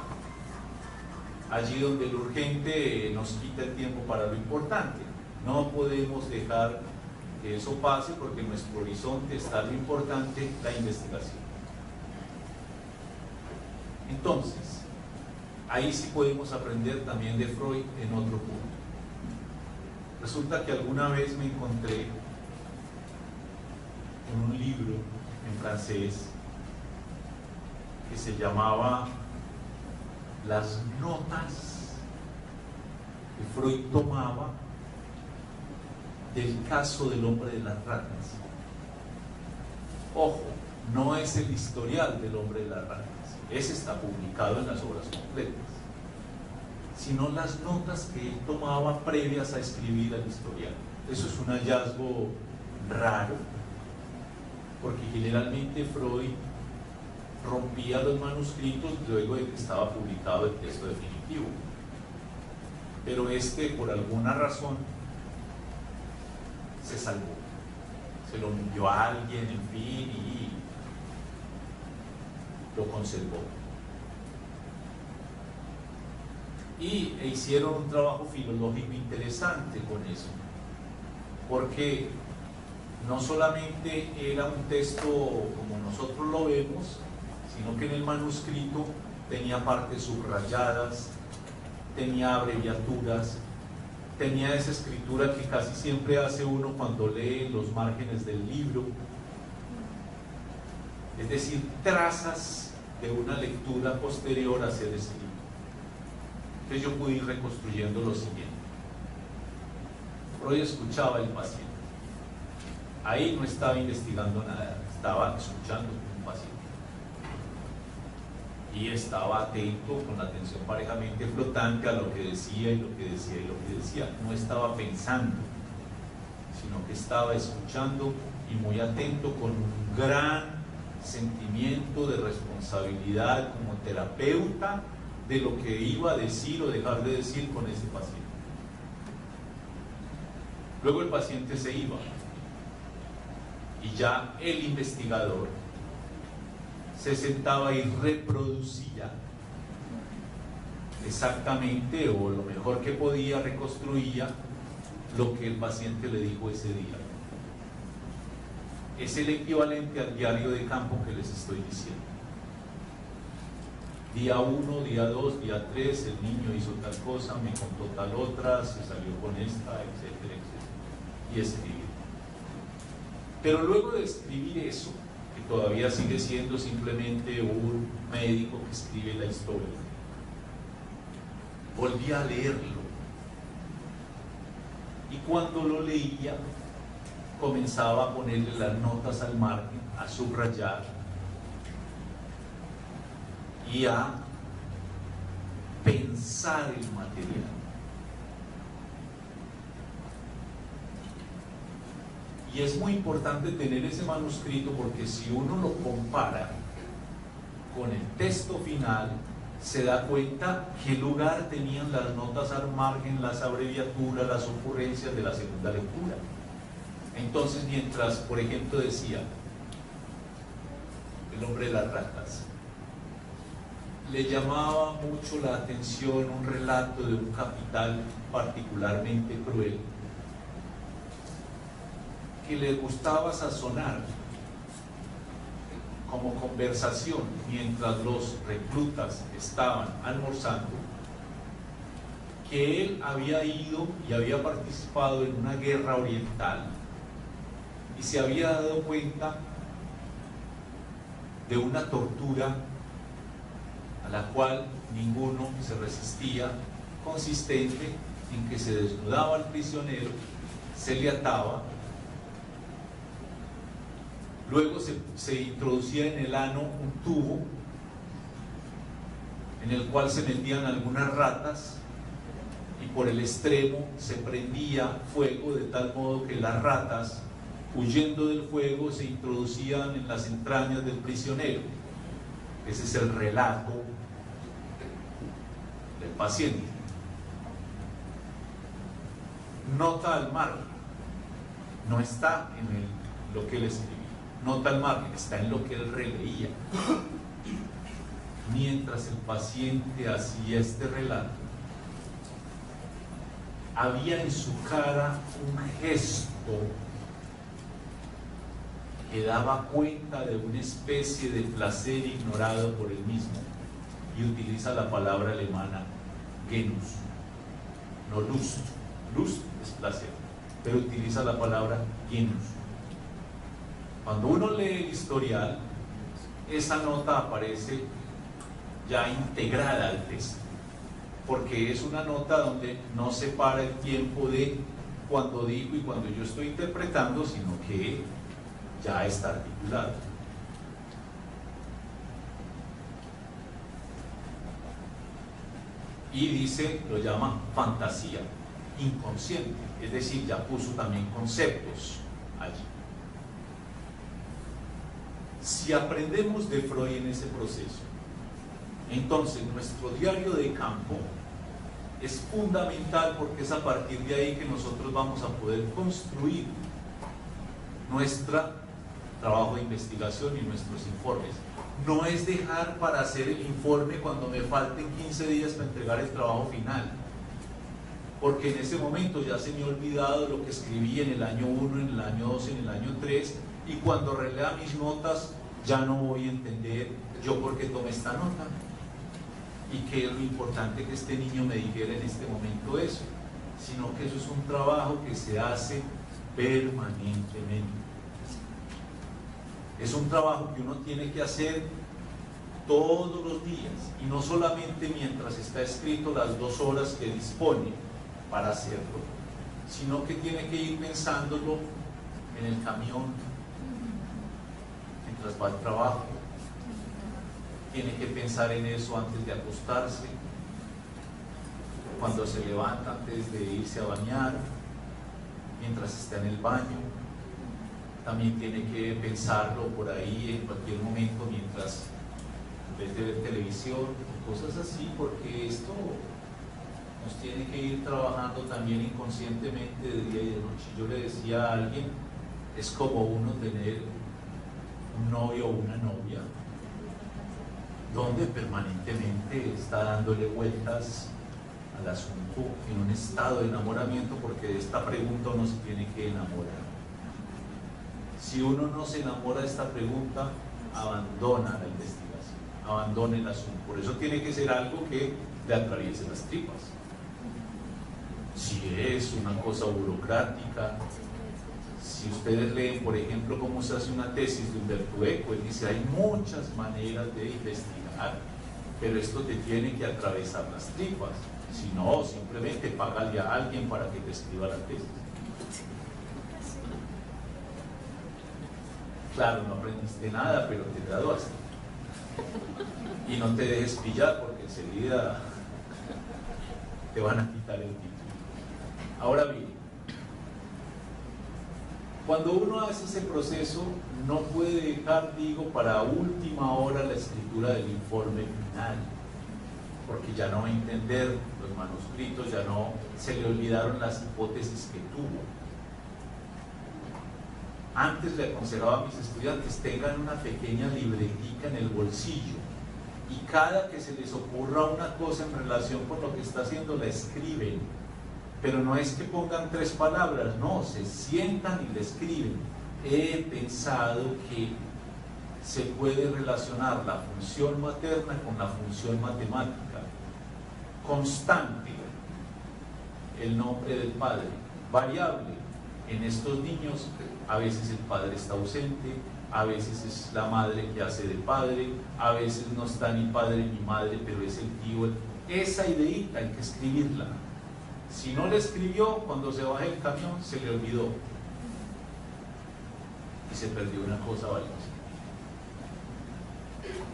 Speaker 2: allí donde lo urgente nos quita el tiempo para lo importante. No podemos dejar que eso pase porque en nuestro horizonte está lo importante, la investigación. Entonces, ahí sí podemos aprender también de Freud en otro punto. Resulta que alguna vez me encontré en un libro en francés que se llamaba Las notas que Freud tomaba del caso del hombre de las ratas. Ojo, no es el historial del hombre de las ratas, ese está publicado en las obras completas, sino las notas que él tomaba previas a escribir el historial. Eso es un hallazgo raro, porque generalmente Freud rompía los manuscritos luego de que estaba publicado el texto definitivo, pero por alguna razón se salvó, se lo envió a alguien, en fin, y lo conservó. Y hicieron un trabajo filológico interesante con eso, porque no solamente era un texto como nosotros lo vemos, sino que en el manuscrito tenía partes subrayadas, tenía abreviaturas, tenía esa escritura que casi siempre hace uno cuando lee los márgenes del libro, es decir, trazas de una lectura posterior a hacer ese libro. Entonces yo pude ir reconstruyendo lo siguiente. Freud escuchaba al paciente. Ahí no estaba investigando nada, estaba escuchando un paciente. Y estaba atento, con la atención parejamente flotante, a lo que decía y lo que decía y lo que decía. No estaba pensando, sino que estaba escuchando y muy atento, con un gran sentimiento de responsabilidad como terapeuta de lo que iba a decir o dejar de decir con ese paciente. Luego el paciente se iba y ya el investigador se sentaba y reproducía exactamente, o lo mejor que podía, reconstruía lo que el paciente le dijo ese día. Es el equivalente al diario de campo que les estoy diciendo. Día 1, día 2, día 3, el niño hizo tal cosa, me contó tal otra, se salió con esta, etcétera, etcétera. Y escribir. Pero luego de escribir eso, que todavía sigue siendo simplemente un médico que escribe la historia, volví a leerlo. Y cuando lo leía, comenzaba a ponerle las notas al margen, a subrayar y a pensar el material. Y es muy importante tener ese manuscrito, porque si uno lo compara con el texto final, se da cuenta qué lugar tenían las notas al margen, las abreviaturas, las ocurrencias de la segunda lectura. Entonces, mientras, por ejemplo, decía El hombre de las ratas, le llamaba mucho la atención un relato de un capital particularmente cruel, que le gustaba sazonar como conversación mientras los reclutas estaban almorzando, que él había ido y había participado en una guerra oriental y se había dado cuenta de una tortura a la cual ninguno se resistía, consistente en que se desnudaba al prisionero, se le ataba, luego se introducía en el ano un tubo en el cual se metían algunas ratas y por el extremo se prendía fuego, de tal modo que las ratas, huyendo del fuego, se introducían en las entrañas del prisionero. Ese es el relato del paciente. Nota al margen, no está en lo que él escribía. Nota al margen, está en lo que él releía. Mientras el paciente hacía este relato, había en su cara un gesto que daba cuenta de una especie de placer ignorado por él mismo, y utiliza la palabra alemana Genuss, no Lust. Lust es placer, pero utiliza la palabra Genuss. Cuando uno lee el historial, esa nota aparece ya integrada al texto, porque es una nota donde no separa el tiempo de cuando digo y cuando yo estoy interpretando, sino que ya está articulado. Y dice, lo llama fantasía inconsciente, es decir, ya puso también conceptos allí. Si aprendemos de Freud en ese proceso, entonces nuestro diario de campo es fundamental, porque es a partir de ahí que nosotros vamos a poder construir nuestro trabajo de investigación y nuestros informes. No es dejar para hacer el informe cuando me falten 15 días para entregar el trabajo final, porque en ese momento ya se me ha olvidado lo que escribí en el año 1, en el año 2, en el año 3, y cuando relea mis notas ya no voy a entender yo por qué tomé esta nota y qué es lo importante que este niño me dijera en este momento eso, sino que eso es un trabajo que se hace permanentemente. Es un trabajo que uno tiene que hacer todos los días, y no solamente mientras está escrito las 2 horas que dispone para hacerlo, sino que tiene que ir pensándolo en el camión, mientras va al trabajo, tiene que pensar en eso antes de acostarse, cuando se levanta antes de irse a bañar, mientras está en el baño, también tiene que pensarlo por ahí en cualquier momento mientras en vez de ver televisión o cosas así, porque esto nos tiene que ir trabajando también inconscientemente de día y de noche. Yo le decía a alguien, es como uno tener un novio o una novia donde permanentemente está dándole vueltas al asunto en un estado de enamoramiento, porque de esta pregunta uno se tiene que enamorar. Si uno no se enamora de esta pregunta, abandona la investigación, abandona el asunto. Por eso tiene que ser algo que le atraviese las tripas. Si es una cosa burocrática, si ustedes leen, por ejemplo, cómo se hace una tesis de Humberto Eco, él dice, hay muchas maneras de investigar, pero esto te tiene que atravesar las tripas. Si no, simplemente págale a alguien para que te escriba la tesis. Claro, no aprendiste nada, pero te graduaste. Y no te dejes pillar porque enseguida te van a quitar el título. Ahora bien, cuando uno hace ese proceso, no puede dejar, digo, para última hora la escritura del informe final, porque ya no va a entender los manuscritos, ya no se le olvidaron las hipótesis que tuvo. Antes le aconsejaba a mis estudiantes, tengan una pequeña libretica en el bolsillo y cada que se les ocurra una cosa en relación con lo que está haciendo la escriben, pero no es que pongan 3 palabras, no, se sientan y la escriben. He pensado que se puede relacionar la función materna con la función matemática. Constante, el nombre del padre. Variable, en estos niños a veces el padre está ausente, a veces es la madre que hace de padre, a veces no está ni padre ni madre, pero es el tío. Esa ideita hay que escribirla. Si no la escribió, cuando se baja el camión se le olvidó y se perdió una cosa valiosa.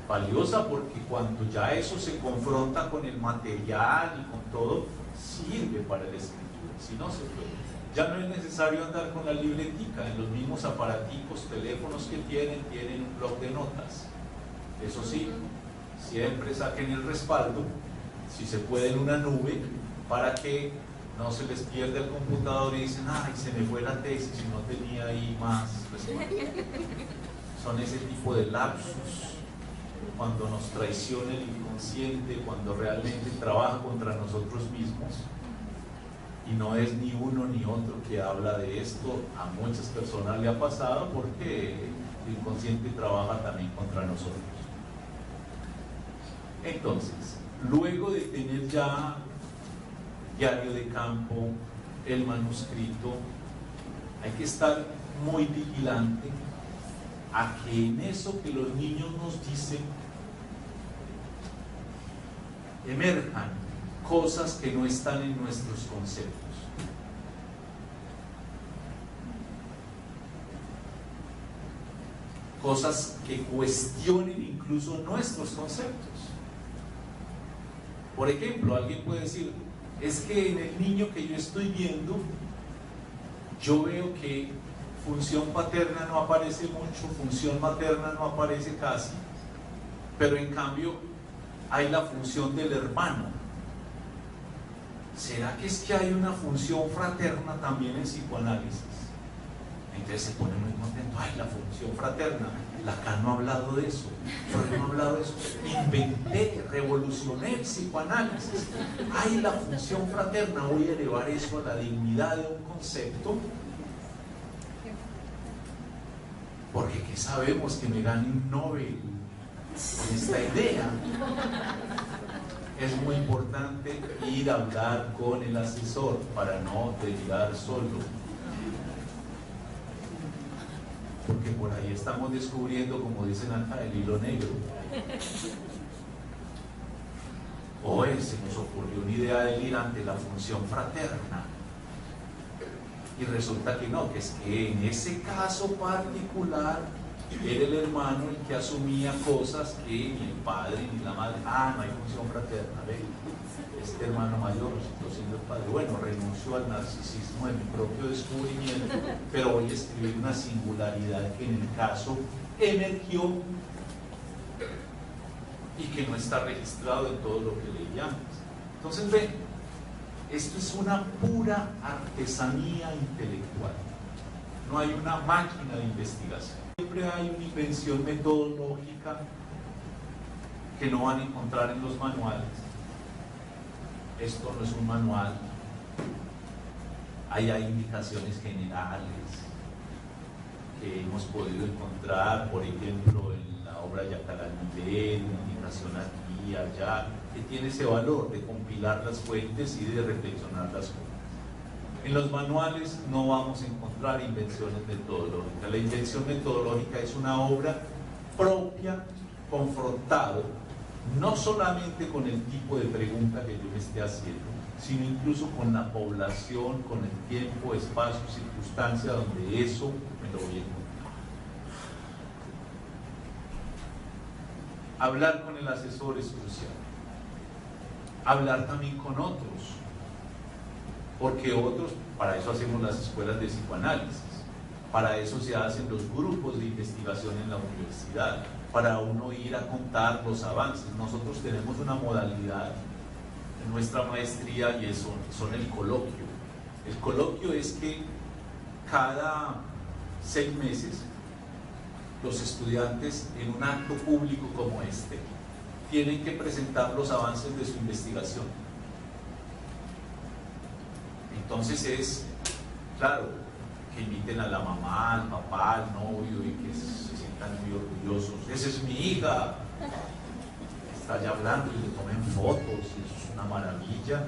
Speaker 2: Valiosa porque cuando ya eso se confronta con el material y con todo, sirve para la escritura. Si no, se puede. Ya no es necesario andar con la libretica. En los mismos aparaticos, teléfonos que tienen un bloc de notas. Eso sí, siempre saquen el respaldo, si se puede en una nube, para que no se les pierda el computador y dicen, ay, se me fue la tesis y no tenía ahí más respaldo. Son ese tipo de lapsus, cuando nos traiciona el inconsciente, cuando realmente trabaja contra nosotros mismos. Y no es ni uno ni otro que habla de esto, a muchas personas le ha pasado porque el inconsciente trabaja también contra nosotros. Entonces, luego de tener ya diario de campo, el manuscrito, hay que estar muy vigilante a que en eso que los niños nos dicen emerjan cosas que no están en nuestros conceptos. Cosas que cuestionen incluso nuestros conceptos. Por ejemplo, alguien puede decir, es que en el niño que yo estoy viendo, yo veo que función paterna no aparece mucho, función materna no aparece casi, pero en cambio hay la función del hermano. ¿Será que es que hay una función fraterna también en psicoanálisis? Entonces se pone muy contento, ay, la función fraterna, Lacan no ha hablado de eso, Freud no ha hablado de eso, inventé, revolucioné el psicoanálisis, ay, la función fraterna, voy a elevar eso a la dignidad de un concepto, porque ¿qué sabemos que me gane un Nobel con esta idea? Es muy importante ir a hablar con el asesor para no derivar solo. porque por ahí estamos descubriendo, como dicen acá, el hilo negro. Hoy se nos ocurrió una idea delirante, la función fraterna, y resulta que no, que es que en ese caso particular era el hermano el que asumía cosas que ni el padre ni la madre. No hay función fraterna, ¿ve? Este hermano mayor resultó siendo el padre. Bueno, renuncio al narcisismo de mi propio descubrimiento, pero voy a escribir una singularidad que en el caso emergió y que no está registrado en todo lo que leíamos. Entonces, ven, esto es una pura artesanía intelectual. No hay una máquina de investigación. Siempre hay una invención metodológica que no van a encontrar en los manuales. Esto no es un manual. Hay indicaciones generales que hemos podido encontrar, por ejemplo, en la obra Yacaré Nivel, una indicación aquí, allá, que tiene ese valor de compilar las fuentes y de reflexionar las fuentes. En los manuales no vamos a encontrar invenciones metodológicas. La invención metodológica es una obra propia, confrontado no solamente con el tipo de pregunta que yo me esté haciendo, sino incluso con la población, con el tiempo, espacio, circunstancia donde eso me lo voy a encontrar. Hablar con el asesor es crucial. Hablar también con otros, porque otros, para eso hacemos las escuelas de psicoanálisis, para eso se hacen los grupos de investigación en la universidad, para uno ir a contar los avances. Nosotros tenemos una modalidad en nuestra maestría y son el coloquio. El coloquio es que cada 6 meses los estudiantes en un acto público como este tienen que presentar los avances de su investigación. Entonces es, claro, que inviten a la mamá, al papá, al novio y que se sientan muy orgullosos. Esa es mi hija, está allá hablando y le tomen fotos, y eso es una maravilla.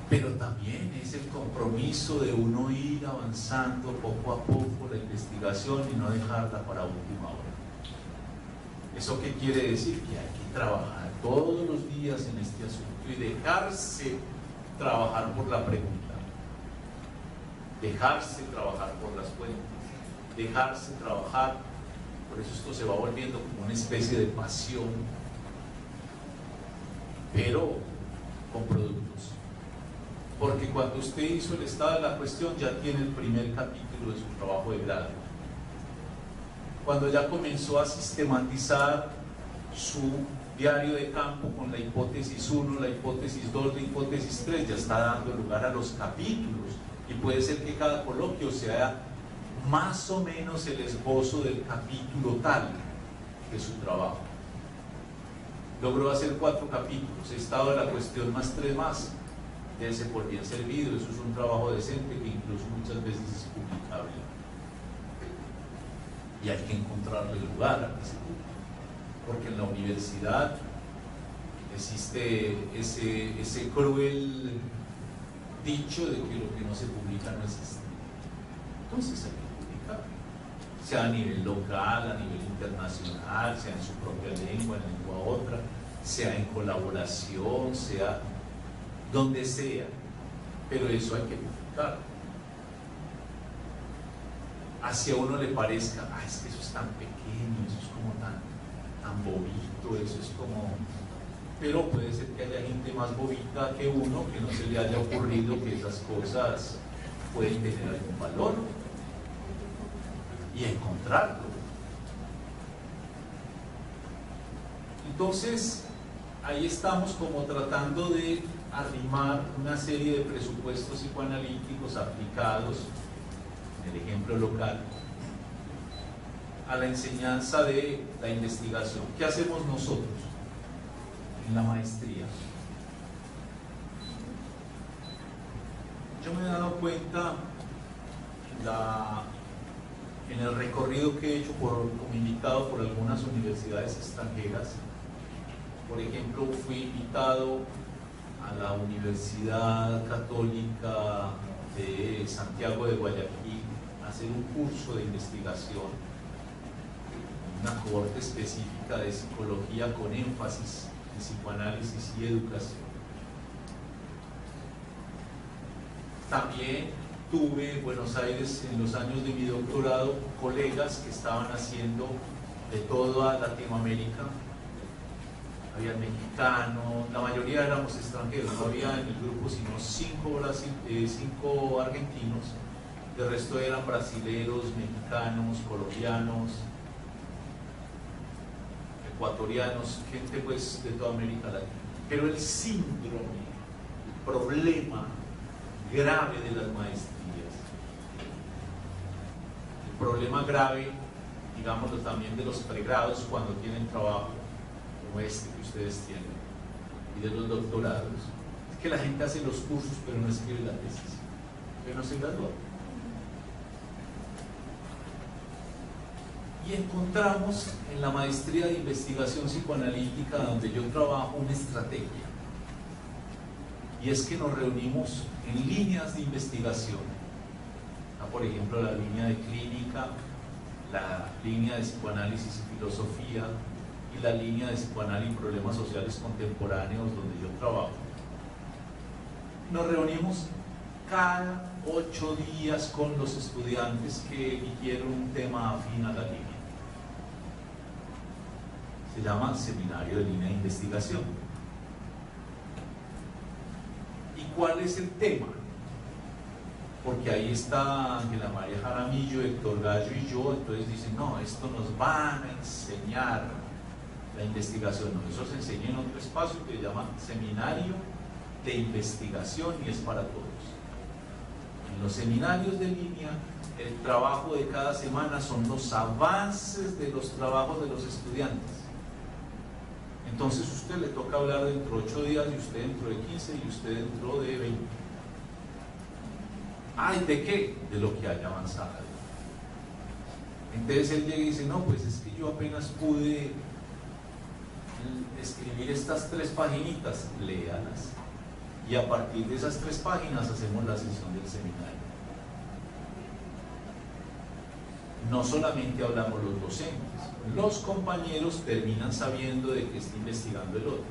Speaker 2: Pero también es el compromiso de uno ir avanzando poco a poco la investigación y no dejarla para última hora. ¿Eso qué quiere decir? Que hay que trabajar todos los días en este asunto y dejarse trabajar por la pregunta, dejarse trabajar por las fuentes, dejarse trabajar. Por eso esto se va volviendo como una especie de pasión, pero con productos. Porque cuando usted hizo el estado de la cuestión ya tiene el primer capítulo de su trabajo de grado. Cuando ya comenzó a sistematizar su diario de campo con la hipótesis 1, la hipótesis 2, la hipótesis 3, ya está dando lugar a los capítulos, y puede ser que cada coloquio sea más o menos el esbozo del capítulo tal de su trabajo. Logró hacer 4 capítulos, estado de la cuestión más 3 más, dése por bien servido. Eso es un trabajo decente que incluso muchas veces es publicable, y hay que encontrarle el lugar a que se publique, porque en la universidad existe ese cruel dicho de que lo que no se publica no existe. Entonces hay que publicar, sea a nivel local, a nivel internacional, sea en su propia lengua, en lengua otra, sea en colaboración, sea donde sea, pero eso hay que publicar. Hacia uno le parezca, es que eso es tan pequeño, eso es como tan bobito, eso es como... Pero puede ser que haya gente más bobita que uno, que no se le haya ocurrido que esas cosas pueden tener algún valor, y encontrarlo. Entonces, ahí estamos como tratando de arrimar una serie de presupuestos psicoanalíticos aplicados, en el ejemplo local, a la enseñanza de la investigación. ¿Qué hacemos nosotros en la maestría? Yo me he dado cuenta en el recorrido que he hecho como invitado por algunas universidades extranjeras. Por ejemplo, fui invitado a la Universidad Católica de Santiago de Guayaquil hacer un curso de investigación, una cohorte específica de psicología con énfasis en psicoanálisis y educación. También tuve en Buenos Aires, en los años de mi doctorado, colegas que estaban haciendo de toda Latinoamérica. Había mexicanos, la mayoría éramos extranjeros, no había en el grupo sino 5 argentinos, el resto eran brasileros, mexicanos, colombianos, ecuatorianos, gente pues de toda América Latina. Pero el síndrome, el problema grave de las maestrías, el problema grave, digámoslo también, de los pregrados cuando tienen trabajo como este que ustedes tienen, y de los doctorados, es que la gente hace los cursos pero no escribe la tesis, pero no se gradúa. Y encontramos en la maestría de investigación psicoanalítica donde yo trabajo una estrategia, y es que nos reunimos en líneas de investigación, por ejemplo la línea de clínica, la línea de psicoanálisis y filosofía y la línea de psicoanálisis y problemas sociales contemporáneos donde yo trabajo. Nos reunimos cada 8 días con los estudiantes que eligieron un tema afín a la línea. Se llama Seminario de Línea de Investigación. ¿Y cuál es el tema? Porque ahí está Ángela María Jaramillo, Héctor Gallo y yo, entonces dicen, no, esto nos van a enseñar la investigación. No, eso se enseña en otro espacio que se llama Seminario de Investigación y es para todos. En los seminarios de línea, el trabajo de cada semana son los avances de los trabajos de los estudiantes. Entonces usted le toca hablar dentro de 8 días y usted dentro de 15 y usted dentro de 20. ¿Ay, de qué? De lo que haya avanzado. Entonces él llega y dice, no, pues es que yo apenas pude escribir estas 3 paginitas, léalas. Y a partir de esas 3 páginas hacemos la sesión del seminario. No solamente hablamos los docentes, los compañeros terminan sabiendo de qué está investigando el otro.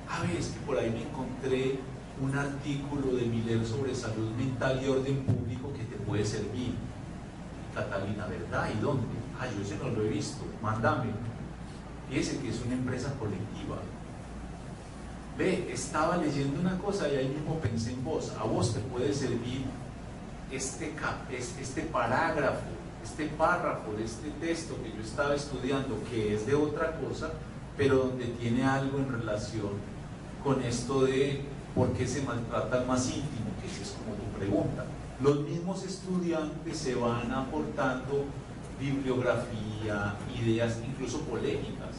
Speaker 2: A ver, es que por ahí me encontré un artículo de Miller sobre salud mental y orden público que te puede servir. Catalina, ¿verdad? ¿Y dónde? Ah, yo ese no lo he visto, mándame. Fíjese que es una empresa colectiva. Ve, estaba leyendo una cosa y ahí mismo pensé en vos. A vos te puede servir este parágrafo, este párrafo de este texto que yo estaba estudiando, que es de otra cosa, pero donde tiene algo en relación con esto de por qué se maltrata al más íntimo, que esa es como tu pregunta. Los mismos estudiantes se van aportando bibliografía, ideas, incluso polémicas.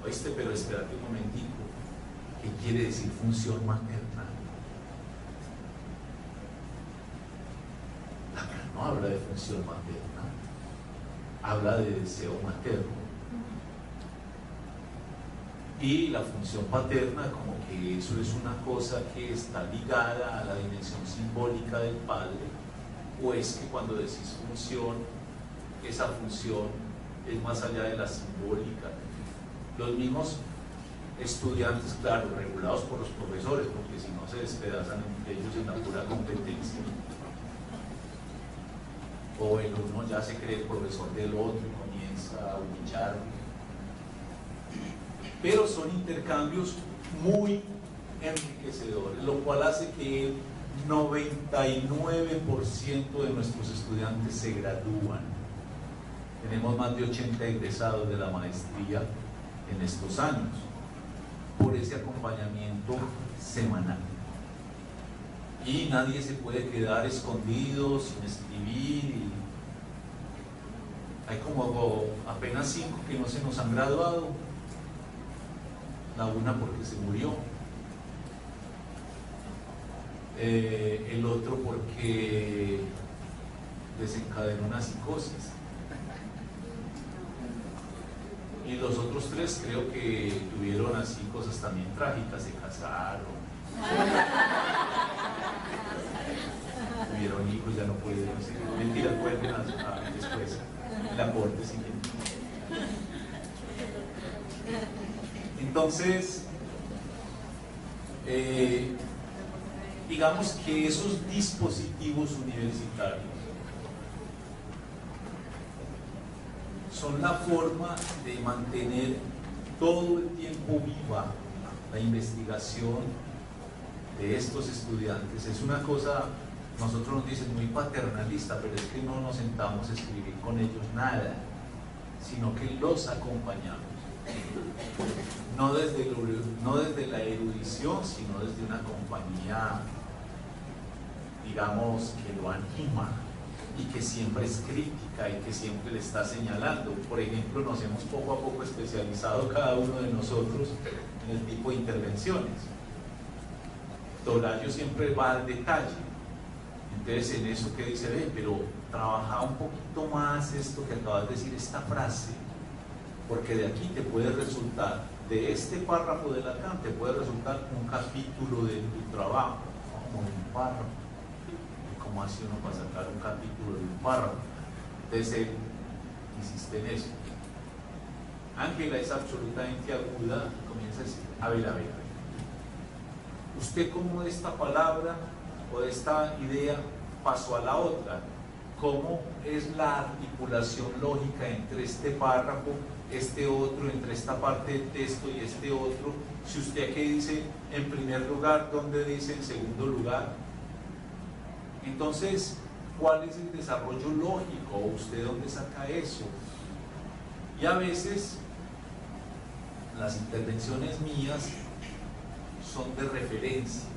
Speaker 2: ¿Oíste? Pero espérate un momentico. ¿Qué quiere decir función materna? Lacan no habla de función materna, habla de deseo materno. Y la función paterna, como que eso es una cosa que está ligada a la dimensión simbólica del padre, o es que cuando decís función, esa función es más allá de la simbólica. Los mismos estudiantes, claro, regulados por los profesores, porque si no se despedazan ellos en la pura competencia. O el uno ya se cree el profesor del otro y comienza a humillar. Pero son intercambios muy enriquecedores, lo cual hace que el 99% de nuestros estudiantes se gradúan. Tenemos más de 80 egresados de la maestría en estos años, por ese acompañamiento semanal. Y nadie se puede quedar escondido, sin escribir. Hay como apenas 5 que no se nos han graduado. La una porque se murió, el otro porque desencadenó una psicosis, y los otros 3 creo que tuvieron así cosas también trágicas, se casaron, tuvieron hijos, ya no puede, no sé, mentira, vuelven después, el aporte siguiente. Entonces, digamos que esos dispositivos universitarios son la forma de mantener todo el tiempo viva la investigación de estos estudiantes. Es una cosa, nosotros nos dicen muy paternalista, pero es que no nos sentamos a escribir con ellos nada, sino que los acompañamos. No desde la erudición, sino desde una compañía, digamos, que lo anima y que siempre es crítica y que siempre le está señalando. Por ejemplo, nos hemos poco a poco especializado cada uno de nosotros en el tipo de intervenciones. Torayo siempre va al detalle. Entonces, en eso que dice, pero trabaja un poquito más esto que acabas de decir, esta frase, porque de aquí te puede resultar, de este párrafo de Lacan, te puede resultar un capítulo de tu trabajo, como un párrafo. ¿Cómo hace uno para sacar un capítulo de un párrafo? Entonces él insiste en eso. Ángela es absolutamente aguda y comienza a decir, a ver, usted cómo de esta palabra o de esta idea pasó a la otra, cómo es la articulación lógica entre este párrafo, este otro, entre esta parte del texto y este otro. Si usted aquí dice en primer lugar, ¿dónde dice en segundo lugar? Entonces, ¿cuál es el desarrollo lógico? ¿Usted dónde saca eso? Y a veces las intervenciones mías son de referencias,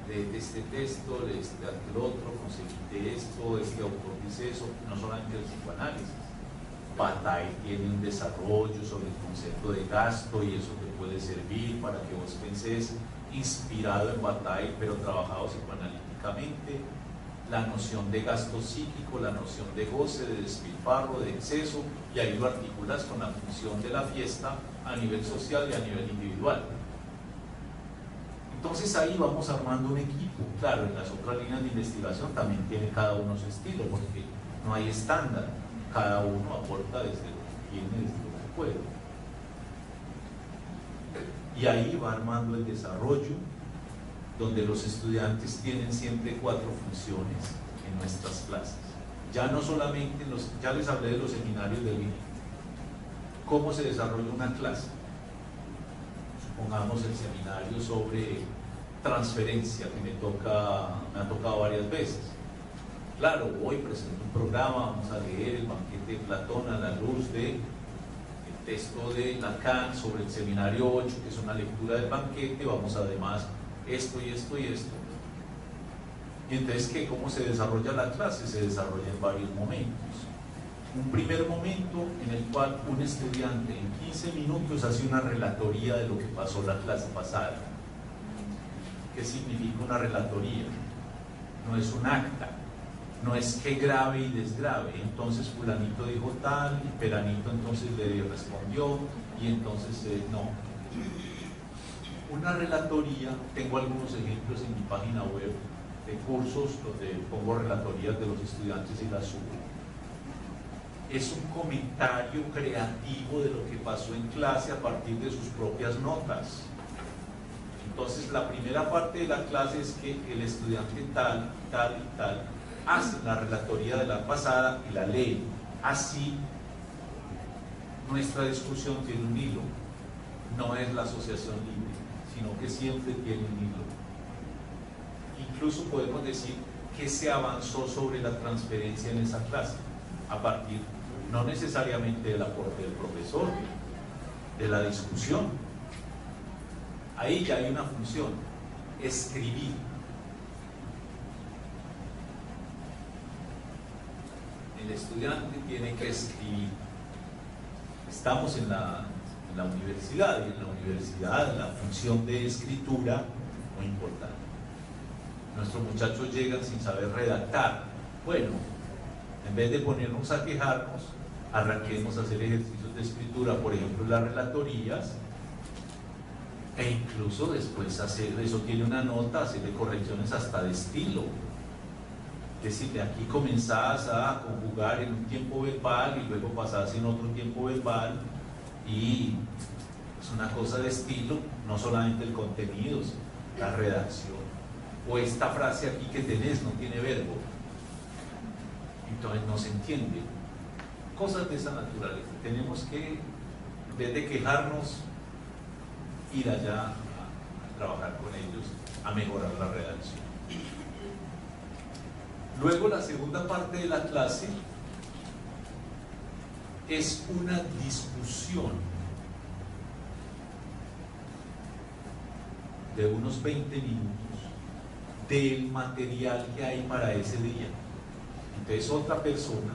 Speaker 2: de este texto, de este aquel otro, conseguí esto, este autor dice eso, no solamente el psicoanálisis. Bataille tiene un desarrollo sobre el concepto de gasto y eso te puede servir para que vos penses inspirado en Bataille, pero trabajado psicoanalíticamente. La noción de gasto psíquico, la noción de goce, de despilfarro, de exceso, y ahí lo articulas con la función de la fiesta a nivel social y a nivel individual. Entonces ahí vamos armando un equipo. Claro, en las otras líneas de investigación también tiene cada uno su estilo, porque no hay estándar, cada uno aporta desde lo que tiene, desde lo que puede. Y ahí va armando el desarrollo, donde los estudiantes tienen siempre 4 funciones en nuestras clases. Ya no solamente, ya les hablé de los seminarios del INE. ¿Cómo se desarrolla una clase? Supongamos el seminario sobre transferencia, que me ha tocado varias veces. Claro, hoy presento un programa, vamos a leer el banquete de Platón a la luz del texto de Lacan sobre el seminario 8, que es una lectura del banquete, vamos además esto y esto y esto. Y entonces, ¿cómo se desarrolla la clase? Se desarrolla en varios momentos. Un primer momento en el cual un estudiante en 15 minutos hace una relatoría de lo que pasó la clase pasada. ¿Qué significa una relatoría? No es un acta, no es que grave y desgrave. Entonces fulanito dijo tal, y peranito entonces le respondió, y entonces no. Una relatoría, tengo algunos ejemplos en mi página web de cursos donde pongo relatorías de los estudiantes y las subo. Es un comentario creativo de lo que pasó en clase a partir de sus propias notas. Entonces la primera parte de la clase es que el estudiante tal, tal y tal hace la relatoría de la pasada y la lee. Así nuestra discusión tiene un hilo, no es la asociación libre, sino que siempre tiene un hilo. Incluso podemos decir que se avanzó sobre la transferencia en esa clase, a partir no necesariamente del aporte del profesor, de la discusión. Ahí ya hay una función, escribir. El estudiante tiene que escribir. Estamos en la universidad, y en la universidad la función de escritura muy importante. Nuestros muchachos llegan sin saber redactar. Bueno, en vez de ponernos a quejarnos, arranquemos a hacer ejercicios de escritura, por ejemplo las relatorías, E incluso después eso tiene una nota, hacerle correcciones hasta de estilo. Es decir, de aquí comenzás a conjugar en un tiempo verbal y luego pasás en otro tiempo verbal, y es una cosa de estilo, no solamente el contenido, sino la redacción. O esta frase aquí que tenés no tiene verbo, entonces no se entiende. Cosas de esa naturaleza. Tenemos que, en vez de quejarnos, ir allá a trabajar con ellos, a mejorar la redacción. Luego, la segunda parte de la clase es una discusión de unos 20 minutos del material que hay para ese día. Entonces, otra persona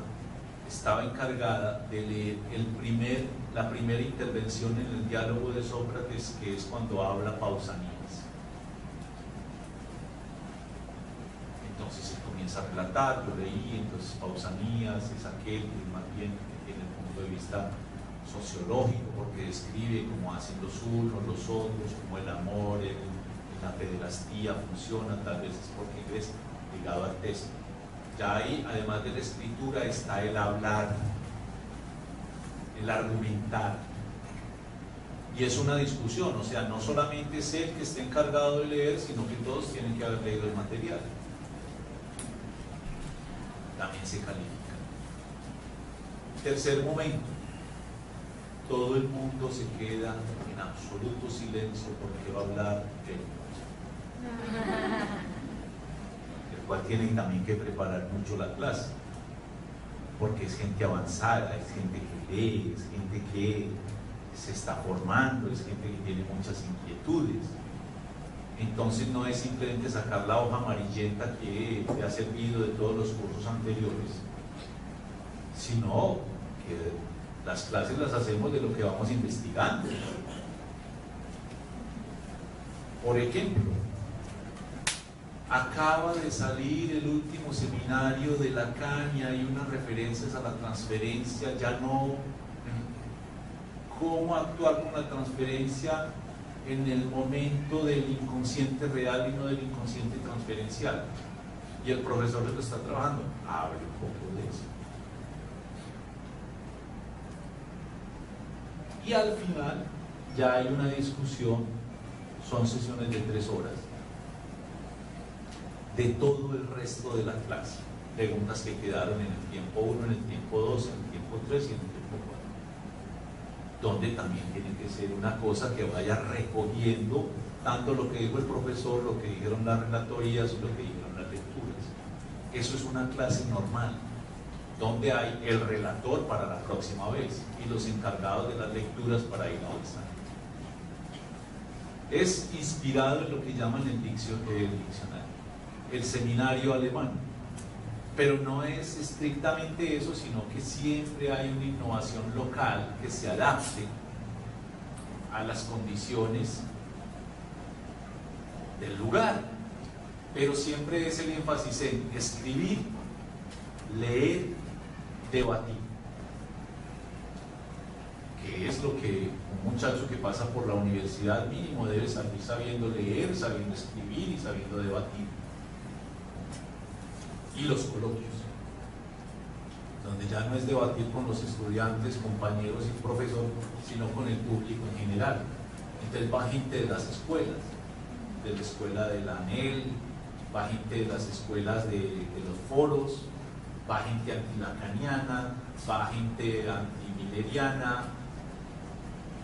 Speaker 2: estaba encargada de leer la primera intervención en el diálogo de Sócrates, que es cuando habla Pausanias. Entonces se comienza a relatar, yo leí, entonces Pausanias es aquel que más bien tiene el punto de vista sociológico, porque describe cómo hacen los unos, los otros, cómo el amor en la pederastía funciona, tal vez es porque es ligado al texto. Ya ahí, además de la escritura, está el hablar, el argumentar. Y es una discusión, o sea, no solamente es el que esté encargado de leer, sino que todos tienen que haber leído el material. También se califica. Tercer momento, todo el mundo se queda en absoluto silencio porque va a hablar el cual tienen también que preparar mucho la clase, porque es gente avanzada, es gente que lee, es gente que se está formando, es gente que tiene muchas inquietudes. Entonces no es simplemente sacar la hoja amarillenta que te ha servido de todos los cursos anteriores, sino que las clases las hacemos de lo que vamos investigando. Por ejemplo, acaba de salir el último seminario de Lacan y hay unas referencias a la transferencia, ya no cómo actuar con la transferencia en el momento del inconsciente real y no del inconsciente transferencial. Y el profesor lo está trabajando, abre un poco de eso. Y al final ya hay una discusión, son sesiones de 3 horas, de todo el resto de la clase, preguntas que quedaron en el tiempo 1, en el tiempo 2, en el tiempo 3 y en el tiempo 4, donde también tiene que ser una cosa que vaya recogiendo tanto lo que dijo el profesor, lo que dijeron las relatorías y lo que dijeron las lecturas. Eso es una clase normal, donde hay el relator para la próxima vez y los encargados de las lecturas para ir avanzando. Es inspirado en lo que llaman el diccionario, el seminario alemán, pero no es estrictamente eso, sino que siempre hay una innovación local que se adapte a las condiciones del lugar, pero siempre es el énfasis en escribir, leer, debatir, que es lo que un muchacho que pasa por la universidad mínimo debe salir sabiendo leer, sabiendo escribir y sabiendo debatir. Y los coloquios, donde ya no es debatir con los estudiantes, compañeros y profesor, sino con el público en general. Entonces va gente de las escuelas, de la escuela de la ANEL, va gente de las escuelas de los foros, va gente antilacaniana, va gente antimilleriana.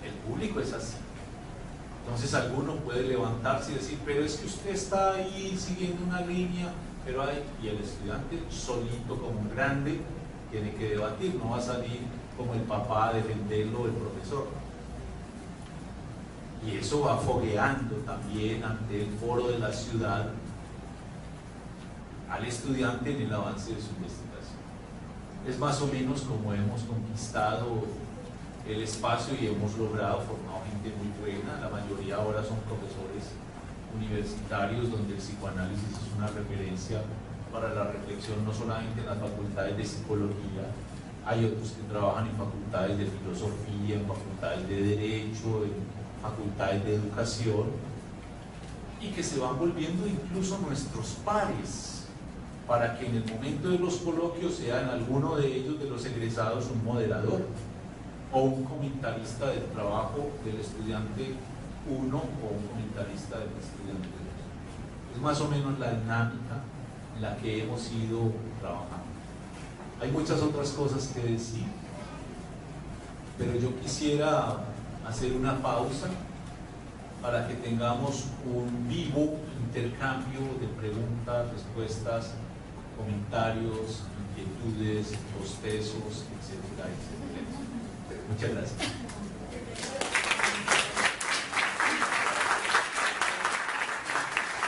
Speaker 2: El público es así. Entonces alguno puede levantarse y decir, pero es que usted está ahí siguiendo una línea, pero hay, y el estudiante solito como un grande tiene que debatir, no va a salir como el papá a defenderlo el profesor. Y eso va fogueando también ante el foro de la ciudad al estudiante en el avance de su investigación. Es más o menos como hemos conquistado el espacio y hemos logrado formar gente muy buena. La mayoría ahora son profesores universitarios donde el psicoanálisis es una referencia para la reflexión no solamente en las facultades de psicología, hay otros que trabajan en facultades de filosofía, en facultades de derecho, en facultades de educación y que se van volviendo incluso nuestros pares, para que en el momento de los coloquios sean alguno de ellos, de los egresados, un moderador o un comentarista del trabajo del estudiante 1 o un comentarista del estudiante 2. Es más o menos la dinámica en la que hemos ido trabajando. Hay muchas otras cosas que decir, pero yo quisiera hacer una pausa para que tengamos un vivo intercambio de preguntas, respuestas, comentarios, inquietudes, bostezos, etcétera, etcétera. Muchas gracias.